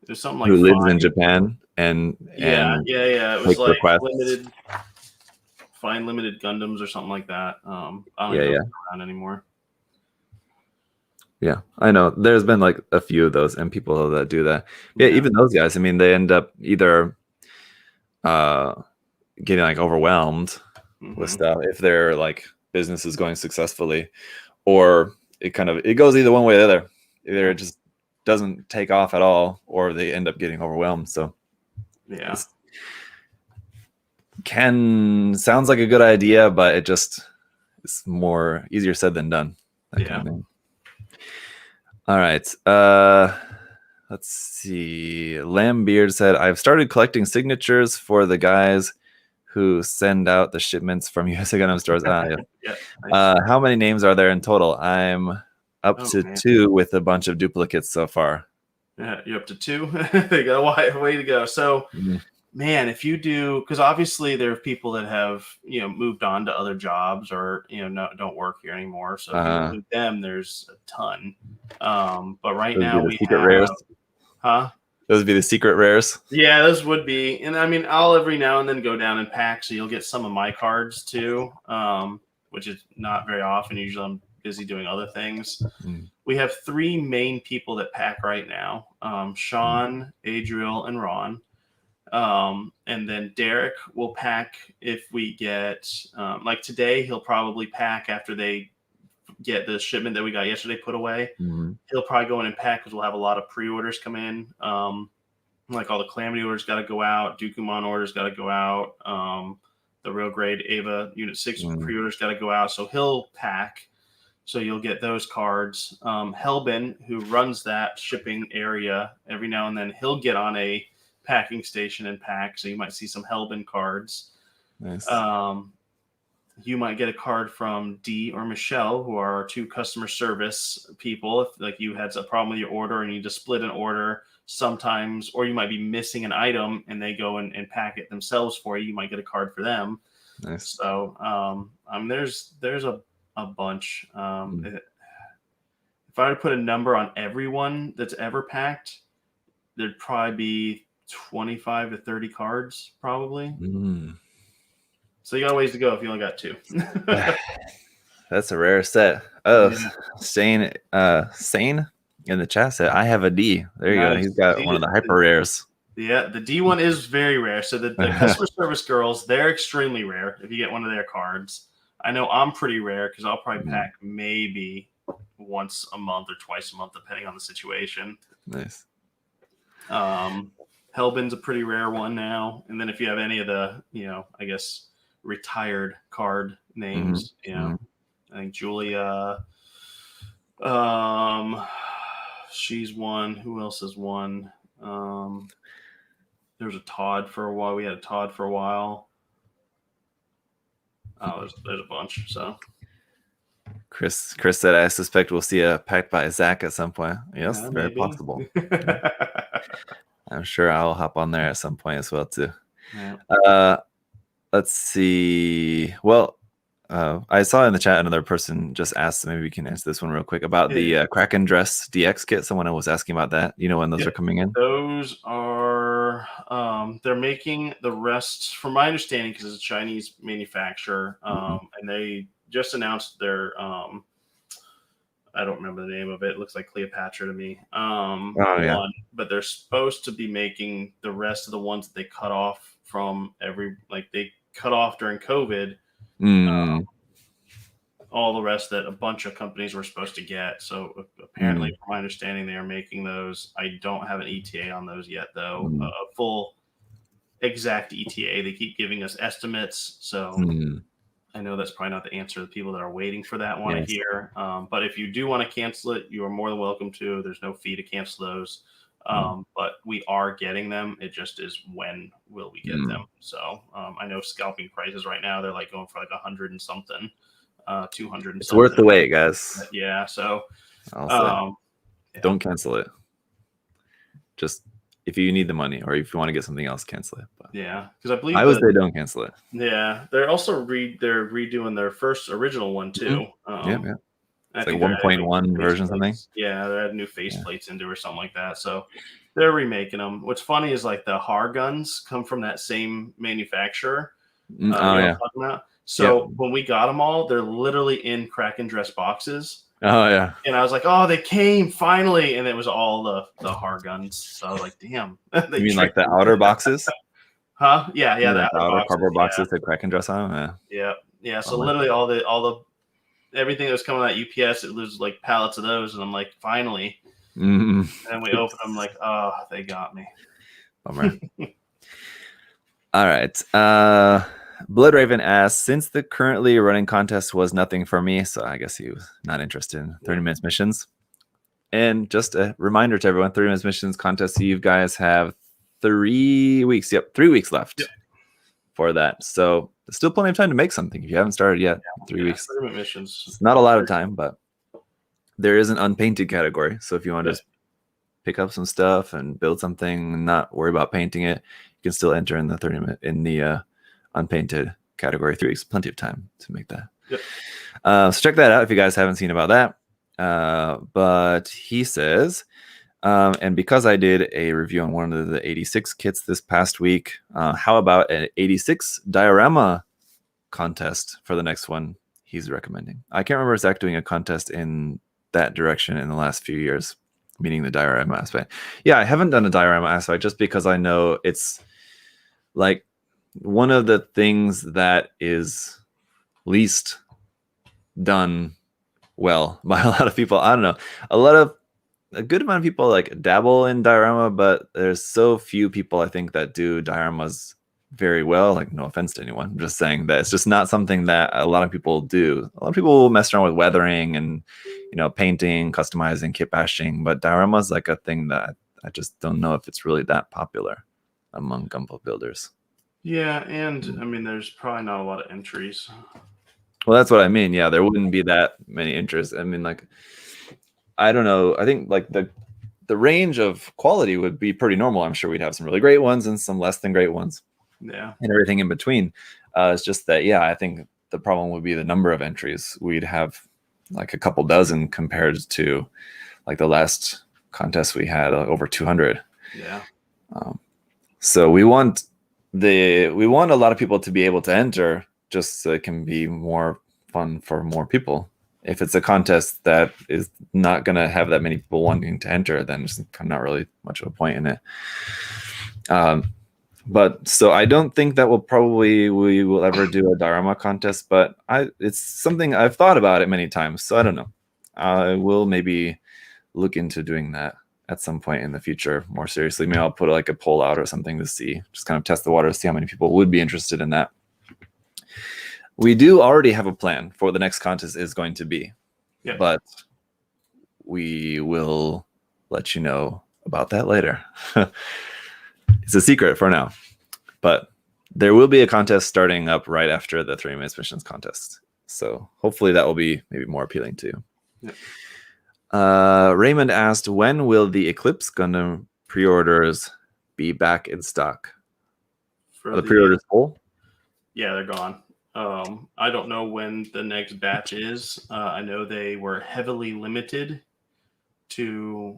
Speaker 2: There's something like
Speaker 1: who lives in Japan and
Speaker 2: it was like requests. Find limited Gundams or something like that. I don't know if they're around anymore.
Speaker 1: Yeah, I know. There's been like a few of those and people that do that. Yeah, even those guys, I mean, they end up either getting like overwhelmed with stuff if their like business is going successfully, or it goes either one way or the other. Either it just doesn't take off at all, or they end up getting overwhelmed. So sounds like a good idea, but it's more easier said than done. Kind of thing. All right. Let's see. Lambeard said, "I've started collecting signatures for the guys who send out the shipments from USA Gundam stores." Nice. How many names are there in total? I'm up to 2 with a bunch of duplicates so far.
Speaker 2: Yeah, you're up to 2. They got a way to go. So, man, if you do, because obviously there are people that have moved on to other jobs or don't work here anymore. So if you include them, there's a ton. But right now we have,
Speaker 1: Those would be the secret rares.
Speaker 2: Yeah, those would be. And I mean, I'll every now and then go down and pack, so you'll get some of my cards too, which is not very often. Usually I'm busy doing other things. We have 3 main people that pack right now. Sean, Adriel, and Ron. And then Derek will pack if we get, like today, he'll probably pack after they get the shipment that we got yesterday put away. He'll probably go in and pack because we'll have a lot of pre-orders come in. Like all the Calamity orders got to go out. Dukumon orders got to go out. The real grade Ava Unit 6 pre-orders got to go out. So he'll pack. So you'll get those cards. Helbin, who runs that shipping area, every now and then he'll get on a packing station and pack. So you might see some Helbin cards.
Speaker 1: Nice.
Speaker 2: You might get a card from Dee or Michelle, who are our 2 customer service people. If like you had a problem with your order and you need to split an order sometimes, or you might be missing an item and they go and pack it themselves for you. You might get a card for them.
Speaker 1: Nice.
Speaker 2: So there's a bunch. If I were to put a number on everyone that's ever packed, there'd probably be 25 to 30 cards, probably. So you got a ways to go if you only got 2.
Speaker 1: That's a rare set. Oh, yeah. Sane in the chat said, I have a D. There you go. He's got one of the hyper rares.
Speaker 2: Yeah, the D one is very rare. So the customer service girls, they're extremely rare if you get one of their cards. I know I'm pretty rare because I'll probably pack maybe once a month or twice a month, depending on the situation.
Speaker 1: Nice.
Speaker 2: Helbin's a pretty rare one now. And then if you have any of the, I guess, retired card names, I think Julia, she's one. Who else is one? There's a Todd for a while. We had a Todd for a while. Oh, there's a bunch. So
Speaker 1: Chris said, I suspect we'll see a pack by Zach at some point. Yes, very possible. I'm sure I'll hop on there at some point as well too. Yeah. Let's see. Well, I saw in the chat another person just asked, maybe we can answer this one real quick, about the Kraken Dress DX kit. Someone was asking about that. You know when those are coming in?
Speaker 2: Those are, they're making the rest, from my understanding, because it's a Chinese manufacturer, and they just announced their, I don't remember the name of it. It looks like Cleopatra to me. One, but they're supposed to be making the rest of the ones that they cut off from they cut off during COVID. All the rest that a bunch of companies were supposed to get. So apparently, from my understanding, they are making those. I don't have an ETA on those yet, though. A full exact ETA. They keep giving us estimates. So I know that's probably not the answer to the people that are waiting for that one to hear. But if you do want to cancel it, you are more than welcome to. There's no fee to cancel those. But we are getting them. It just is when will we get them. So I know scalping prices right now, they're like going for like 100 and something, 200 and
Speaker 1: it's
Speaker 2: something.
Speaker 1: Worth the wait, guys.
Speaker 2: Yeah. So
Speaker 1: don't cancel it. Just if you need the money or if you want to get something else, cancel it. But
Speaker 2: yeah, because I believe
Speaker 1: I would say don't cancel it.
Speaker 2: Yeah, they're also they're redoing their first original one too.
Speaker 1: Yeah. It's like 1.1 version something.
Speaker 2: Yeah, they had new faceplates into or something like that. So they're remaking them. What's funny is like the Har guns come from that same manufacturer. You know what I'm talking about? So when we got them all, they're literally in Kraken Dress boxes.
Speaker 1: Oh yeah.
Speaker 2: And I was like, oh, they came finally, and it was all the Har guns. So I was like, damn.
Speaker 1: You mean like the outer boxes?
Speaker 2: Huh? Yeah,
Speaker 1: the outer cardboard boxes that Kraken Dress on.
Speaker 2: Yeah. So literally all the everything that was coming out of UPS, it was like pallets of those, and I'm like, finally. And we opened them, like, oh, they got me.
Speaker 1: Bummer. All right. Blood Raven asks, since the currently running contest was nothing for me, so I guess he was not interested in 30 minutes missions. And just a reminder to everyone, 30 minutes missions contest, you guys have 3 weeks. 3 weeks left for that. So there's still plenty of time to make something if you haven't started yet. 3 weeks.
Speaker 2: Missions.
Speaker 1: It's not a lot of time, but there is an unpainted category. So if you want to just pick up some stuff and build something and not worry about painting it, you can still enter in the 30 minute in the unpainted category. 3 weeks, plenty of time to make that. So check that out if you guys haven't seen about that. But he says, And because I did a review on one of the 86 kits this past week, how about an 86 diorama contest for the next one he's recommending? I can't remember Zach doing a contest in that direction in the last few years, meaning the diorama aspect. Yeah, I haven't done a diorama aspect just because I know it's like one of the things that is least done well by a lot of people. I don't know. A good amount of people like dabble in diorama, but there's so few people I think that do dioramas very well. Like, no offense to anyone, I'm just saying that it's just not something that a lot of people do. A lot of people mess around with weathering and painting, customizing, kit bashing, but diorama is like a thing that I just don't know if it's really that popular among Gunpla builders.
Speaker 2: Yeah, and I mean, there's probably not a lot of entries.
Speaker 1: Well, that's what I mean. Yeah, there wouldn't be that many interests. I mean, like, I don't know. I think like the range of quality would be pretty normal. I'm sure we'd have some really great ones and some less than great ones.
Speaker 2: Yeah.
Speaker 1: And everything in between. It's just that, yeah, I think the problem would be the number of entries. We'd have like a couple dozen compared to like the last contest we had over 200.
Speaker 2: Yeah.
Speaker 1: So we want a lot of people to be able to enter just so it can be more fun for more people. If it's a contest that is not going to have that many people wanting to enter, then there's not really much of a point in it. But so I don't think that we will ever do a diorama contest, but it's something I've thought about it many times. So I don't know. I will maybe look into doing that at some point in the future more seriously. Maybe I'll put like a poll out or something to see, just kind of test the water, see how many people would be interested in that. We do already have a plan for the next contest is going to be, but we will let you know about that later. It's a secret for now, but there will be a contest starting up right after the 3 minutes missions contest. So hopefully that will be maybe more appealing to you. Yeah. Raymond asked, when will the Eclipse Gundam pre-orders be back in stock? Are the pre-orders full?
Speaker 2: Yeah, they're gone. I don't know when the next batch is. I know they were heavily limited to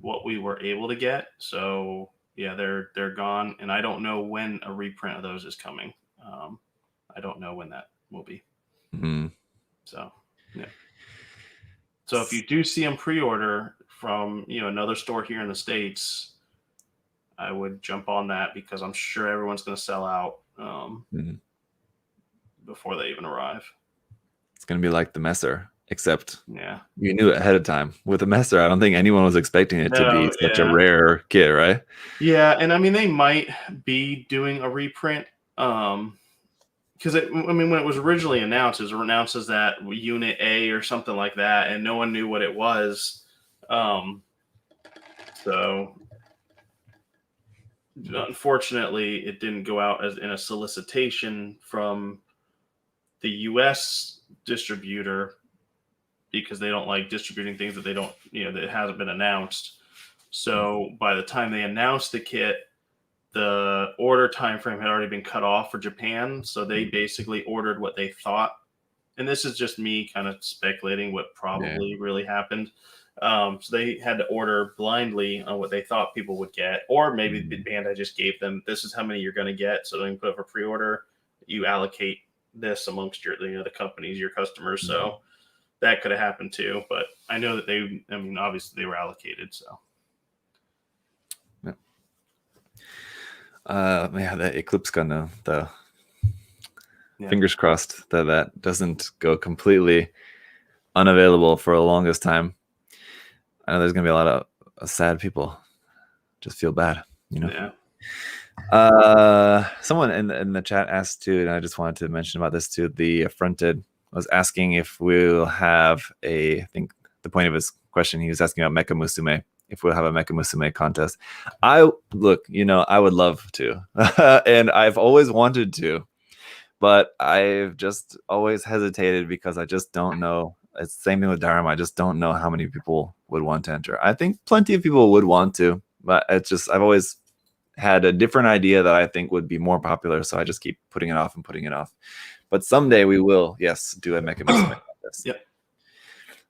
Speaker 2: what we were able to get. So yeah, they're gone, and I don't know when a reprint of those is coming. I don't know when that will be.
Speaker 1: Mm-hmm.
Speaker 2: So yeah. So if you do see them pre-order from another store here in the States, I would jump on that because I'm sure everyone's going to sell out before they even arrive.
Speaker 1: It's going to be like the Messer, except
Speaker 2: you
Speaker 1: knew it ahead of time. With the Messer, I don't think anyone was expecting it to be such a rare kit, right?
Speaker 2: Yeah, and I mean, they might be doing a reprint because when it was originally announced, it was announced as that Unit A or something like that, and no one knew what it was. So unfortunately, it didn't go out as in a solicitation from the U.S. distributor because they don't like distributing things that they don't, that hasn't been announced. So by the time they announced the kit, the order time frame had already been cut off for Japan. So they basically ordered what they thought. And this is just me kind of speculating what probably really happened. So they had to order blindly on what they thought people would get, or maybe the Bandai just gave them, this is how many you're going to get. So don't put up a pre-order. You allocate this amongst your, the companies, your customers. So that could have happened too. But I know that obviously they were allocated. So.
Speaker 1: The Eclipse Gundam, fingers crossed that doesn't go completely unavailable for the longest time. I know there's gonna be a lot of sad people. Just feel bad,
Speaker 2: Yeah.
Speaker 1: Someone in the chat asked too, and I just wanted to mention about this too. The Affronted was asking if we'll have I think the point of his question, he was asking about Mecha Musume. If we'll have a Mecha Musume contest. I would love to. And I've always wanted to, but I've just always hesitated because I just don't know. It's the same thing with diorama. I just don't know how many people would want to enter. I think plenty of people would want to, but it's just, I've always had a different idea that I think would be more popular. So I just keep putting it off and putting it off. But someday we will, yes, do a Mecha Musume contest.
Speaker 2: Yep.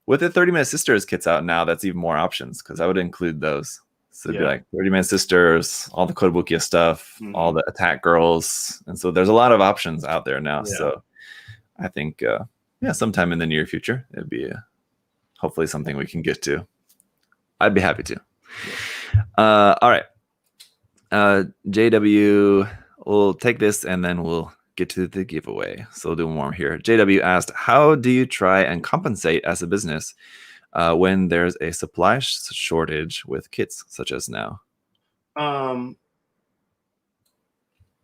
Speaker 1: With the 30-Minute Sisters kits out now, that's even more options because I would include those. So it'd be like 30-Minute Sisters, all the Kotobukiya stuff, all the Attack Girls. And so there's a lot of options out there now.
Speaker 2: Yeah.
Speaker 1: So I think, sometime in the near future, it'd be hopefully something we can get to. I'd be happy to. All right. JW, we'll take this and then we'll get to the giveaway. So we'll do one more here. JW asked, how do you try and compensate as a business when there's a supply shortage with kits such as now?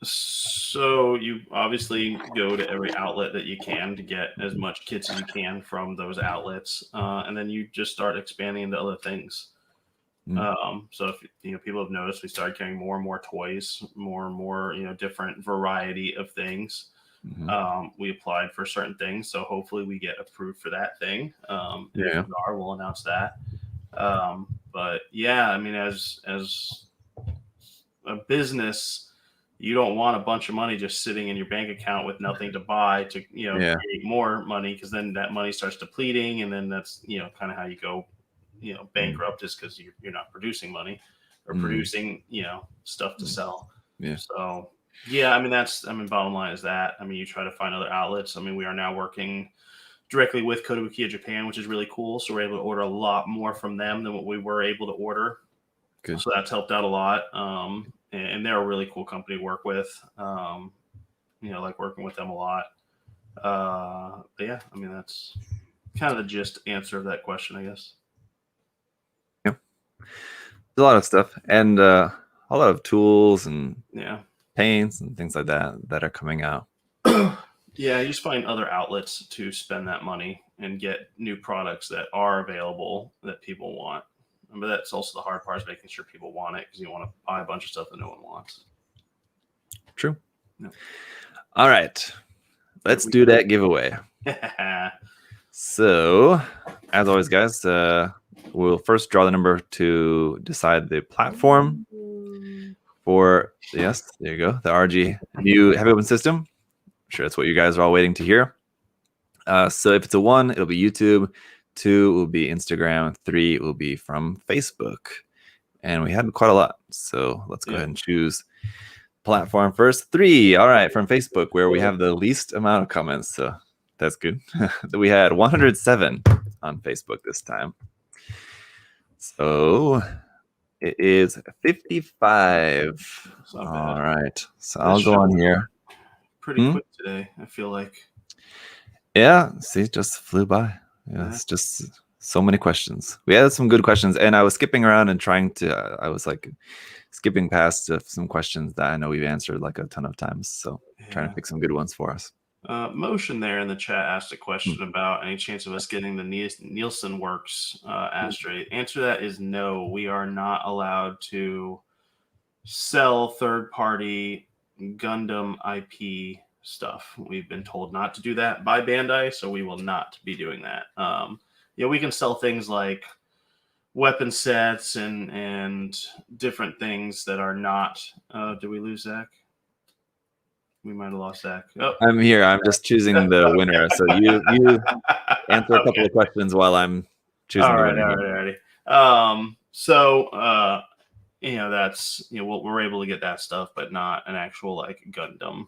Speaker 2: So you obviously go to every outlet that you can to get as much kits as you can from those outlets, and then you just start expanding into other things. So if people have noticed, we started carrying more and more toys, more and more different variety of things. We applied for certain things, so hopefully we get approved for that thing. If we are, we'll announce that. But yeah, I mean, as a business, you don't want a bunch of money just sitting in your bank account with nothing to buy to create more money, because then that money starts depleting, and then that's kind of how you go bankrupt, is because you're not producing money or producing stuff to sell. So I mean, bottom line is that, I mean, you try to find other outlets. I mean, we are now working directly with Kotobukiya Japan, which is really cool. So we're able to order a lot more from them than what we were able to order. Good. So that's helped out a lot. And they're a really cool company to work with. Like working with them a lot. But yeah, I mean, that's kind of the gist answer of that question, I guess.
Speaker 1: Yeah. There's a lot of stuff, and a lot of tools and paints and things like that are coming out.
Speaker 2: Yeah, you just find other outlets to spend that money and get new products that are available that people want. But that's also the hard part, is making sure people want it, because you want to buy a bunch of stuff that no one wants.
Speaker 1: True. Yeah. All right. Let's do that giveaway. So, as always, guys, we'll first draw the number to decide the platform for, yes, there you go, the RG new heavy weapon system. I'm sure that's what you guys are all waiting to hear. So if it's a 1, it'll be YouTube. 2 will be Instagram. 3 will be from Facebook. And we had quite a lot. So let's go ahead and choose platform first. 3, all right, from Facebook, where we have the least amount of comments. So that's good. We had 107 on Facebook this time. So it is 55. All right. So I'll go on here.
Speaker 2: Pretty quick today, I feel like.
Speaker 1: Yeah, see, just flew by. Yeah, it's just so many questions. We had some good questions, and I was skipping around and trying to, I was like skipping past some questions that I know we've answered like a ton of times. So trying to pick some good ones for us.
Speaker 2: Motion there in the chat asked a question about any chance of us getting the Nielsen Works ashtray. Answer to that is no. We are not allowed to sell third-party Gundam IP stuff. We've been told not to do that by Bandai, so we will not be doing that. We can sell things like weapon sets and different things that are not. Did we lose Zach? We might have lost Zach. Oh.
Speaker 1: I'm here. I'm just choosing the winner. So you answer a couple of questions while I'm choosing the winner.
Speaker 2: All right. That's we're able to get that stuff, but not an actual like Gundam.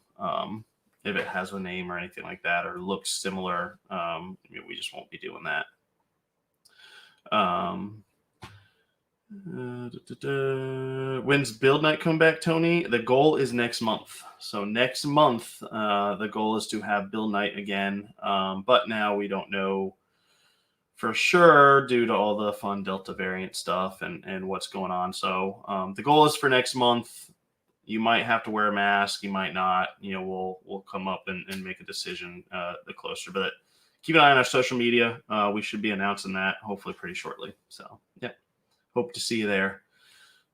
Speaker 2: If it has a name or anything like that or looks similar, we just won't be doing that. When's Build Night come back, Tony? The goal is next month. So next month, the goal is to have Build Night again. But now we don't know for sure due to all the fun Delta variant stuff and what's going on. So the goal is for next month. You might have to wear a mask. You might not. We'll come up and make a decision the closer. But keep an eye on our social media. We should be announcing that hopefully pretty shortly. So yeah, hope to see you there.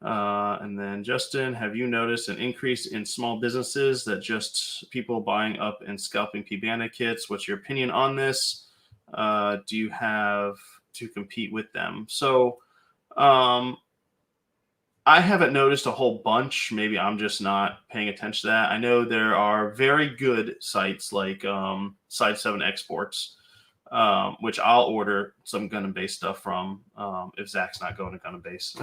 Speaker 2: And then Justin, have you noticed an increase in small businesses that just people buying up and scalping P-Bandit kits? What's your opinion on this? Do you have to compete with them? So I haven't noticed a whole bunch. Maybe I'm just not paying attention to that. I know there are very good sites like Side 7 Exports which I'll order some Gundam Base stuff from if Zach's not going to Gundam Base.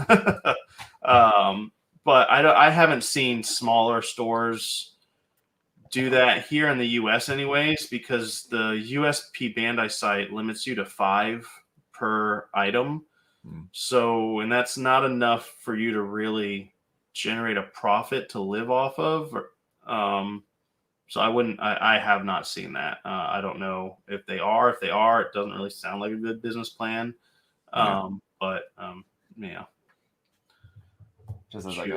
Speaker 2: But I haven't seen smaller stores do that here in the U.S. anyways, because the USP Bandai site limits you to 5 per item. So, and that's not enough for you to really generate a profit to live off of. So I have not seen that. I don't know if they are. If they are, it doesn't really sound like a good business plan. But yeah.
Speaker 1: Just as
Speaker 2: like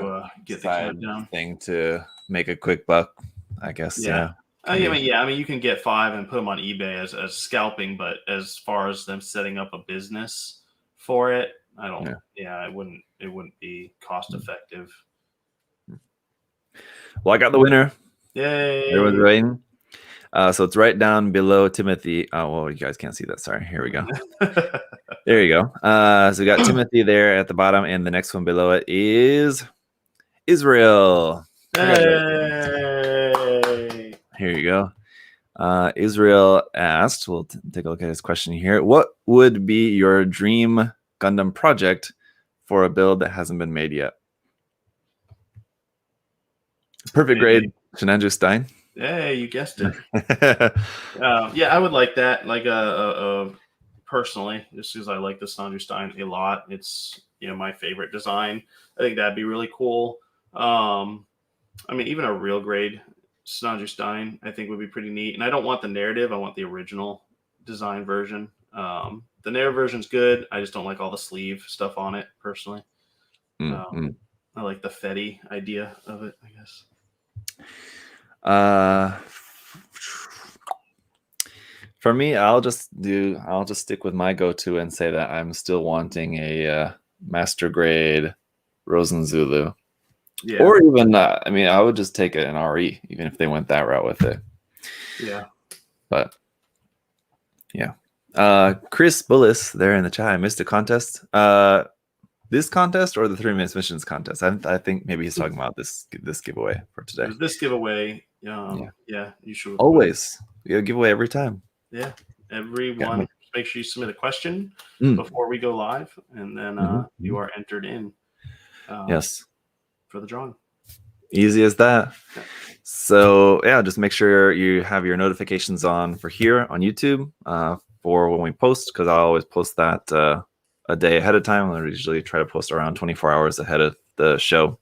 Speaker 1: get the countdown thing to make a quick buck, I guess. Yeah.
Speaker 2: I mean, you can get 5 and put them on eBay as scalping, but as far as them setting up a business for it, I don't. Yeah, it wouldn't be cost effective.
Speaker 1: Well, I got the winner.
Speaker 2: Yay!
Speaker 1: Everyone's waiting. So it's right down below Timothy. Oh, well, you guys can't see that. Sorry. Here we go. There you go. So we got Timothy there at the bottom, and the next one below it is Israel.
Speaker 2: Hey!
Speaker 1: Here you go. Israel asked, we'll take a look at his question here. What would be your dream Gundam project for a build that hasn't been made yet? Perfect grade, Shenanju Stein.
Speaker 2: Hey, you guessed it. Yeah, I would like that. Like personally, just because I like the Shenanju Stein a lot. It's my favorite design. I think that'd be really cool. I mean, even a real grade Shenanju Stein, I think would be pretty neat. And I don't want the narrative. I want the original design version. The narrative version's good. I just don't like all the sleeve stuff on it, personally. I like the Fetty idea of it, I guess.
Speaker 1: For me, I'll just stick with my go-to and say that I'm still wanting a master grade Rosen Zulu. Yeah. Or even I mean, I would just take an RE, even if they went that route with it.
Speaker 2: Yeah.
Speaker 1: But yeah. Chris Bullis there in the chat. I missed a contest. This contest or the 3 minutes missions contest? I think maybe he's talking about this giveaway for today.
Speaker 2: This giveaway, yeah, you should
Speaker 1: always giveaway every time.
Speaker 2: Yeah, everyone. Make sure you submit a question before we go live, and then you are entered in.
Speaker 1: Yes,
Speaker 2: for the drawing.
Speaker 1: Easy as that. Yeah. So yeah, just make sure you have your notifications on for here on YouTube for when we post, because I always post that a day ahead of time. I usually try to post around 24 hours ahead of the show.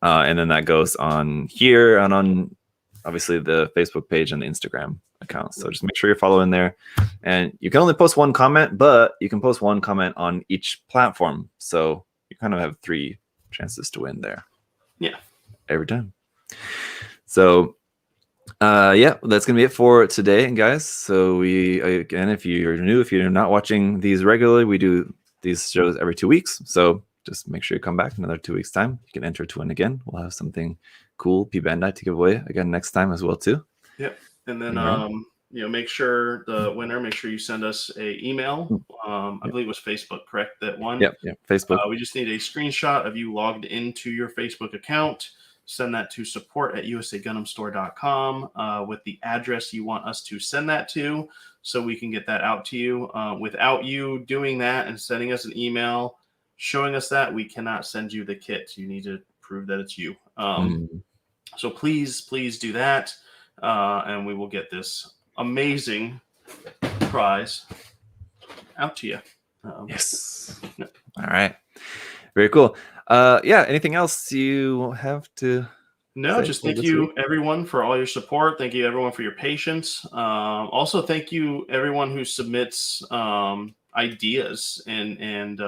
Speaker 1: And then that goes on here and on obviously the Facebook page and the Instagram account. So just make sure you're following there. And you can only post 1 comment, but you can post 1 comment on each platform. So you kind of have 3 chances to win there.
Speaker 2: Yeah.
Speaker 1: Every time. So yeah, that's gonna be it for today, guys. So we, again, if you're new, if you're not watching these regularly, we do these shows every 2 weeks. So just make sure you come back another 2 weeks time. You can enter to win again. We'll have something cool, P Bandai, to give away again next time as well too.
Speaker 2: Yep. And then make sure the winner, make sure you send us a email. I believe it was Facebook, correct? That one.
Speaker 1: Yep. Facebook.
Speaker 2: We just need a screenshot of you logged into your Facebook account. Send that to support@usagundamstore.com with the address you want us to send that to, so we can get that out to you. Without you doing that and sending us an email showing us that, we cannot send you the kit. You need to prove that it's you. So please do that, and we will get this amazing prize out to you.
Speaker 1: Yes. All right. Very cool. Yeah, anything else you have to
Speaker 2: No, just thank you everyone for all your support. Thank you everyone for your patience. Also thank you everyone who submits ideas and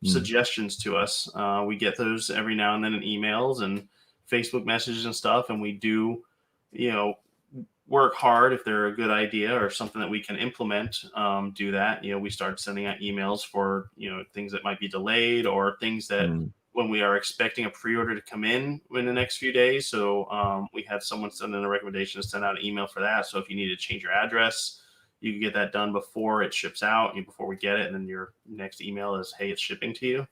Speaker 2: suggestions to us. We get those every now and then in emails and Facebook messages and stuff, and we do work hard if they're a good idea or something that we can implement. Do that. We start sending out emails for things that might be delayed or things that when we are expecting a pre-order to come in the next few days. So we had someone send in a recommendation to send out an email for that. So if you need to change your address, you can get that done before it ships out, before we get it, and then your next email is, hey, it's shipping to you.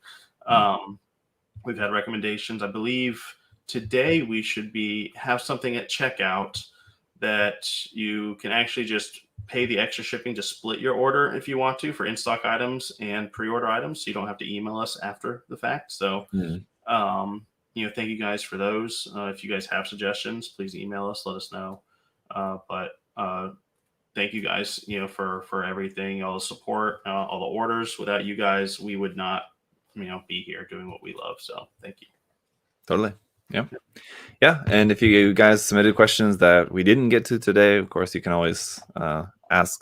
Speaker 2: We've had recommendations. I believe today we should have something at checkout that you can actually just pay the extra shipping to split your order if you want to for in-stock items and pre-order items, so you don't have to email us after the fact. So, thank you guys for those. If you guys have suggestions, please email us, let us know. But thank you guys, for everything, all the support, all the orders. Without you guys, we would not, be here doing what we love. So thank you.
Speaker 1: Totally. Yeah. And if you guys submitted questions that we didn't get to today, of course, you can always ask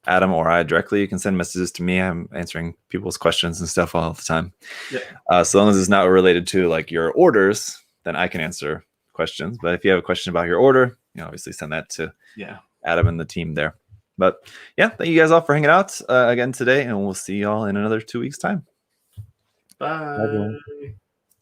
Speaker 1: Adam or I directly. You can send messages to me. I'm answering people's questions and stuff all the time. So long as it's not related to like your orders, then I can answer questions. But if you have a question about your order, obviously send that to Adam and the team there. But yeah, thank you guys all for hanging out again today, and we'll see y'all in another 2 weeks' time.
Speaker 2: Bye.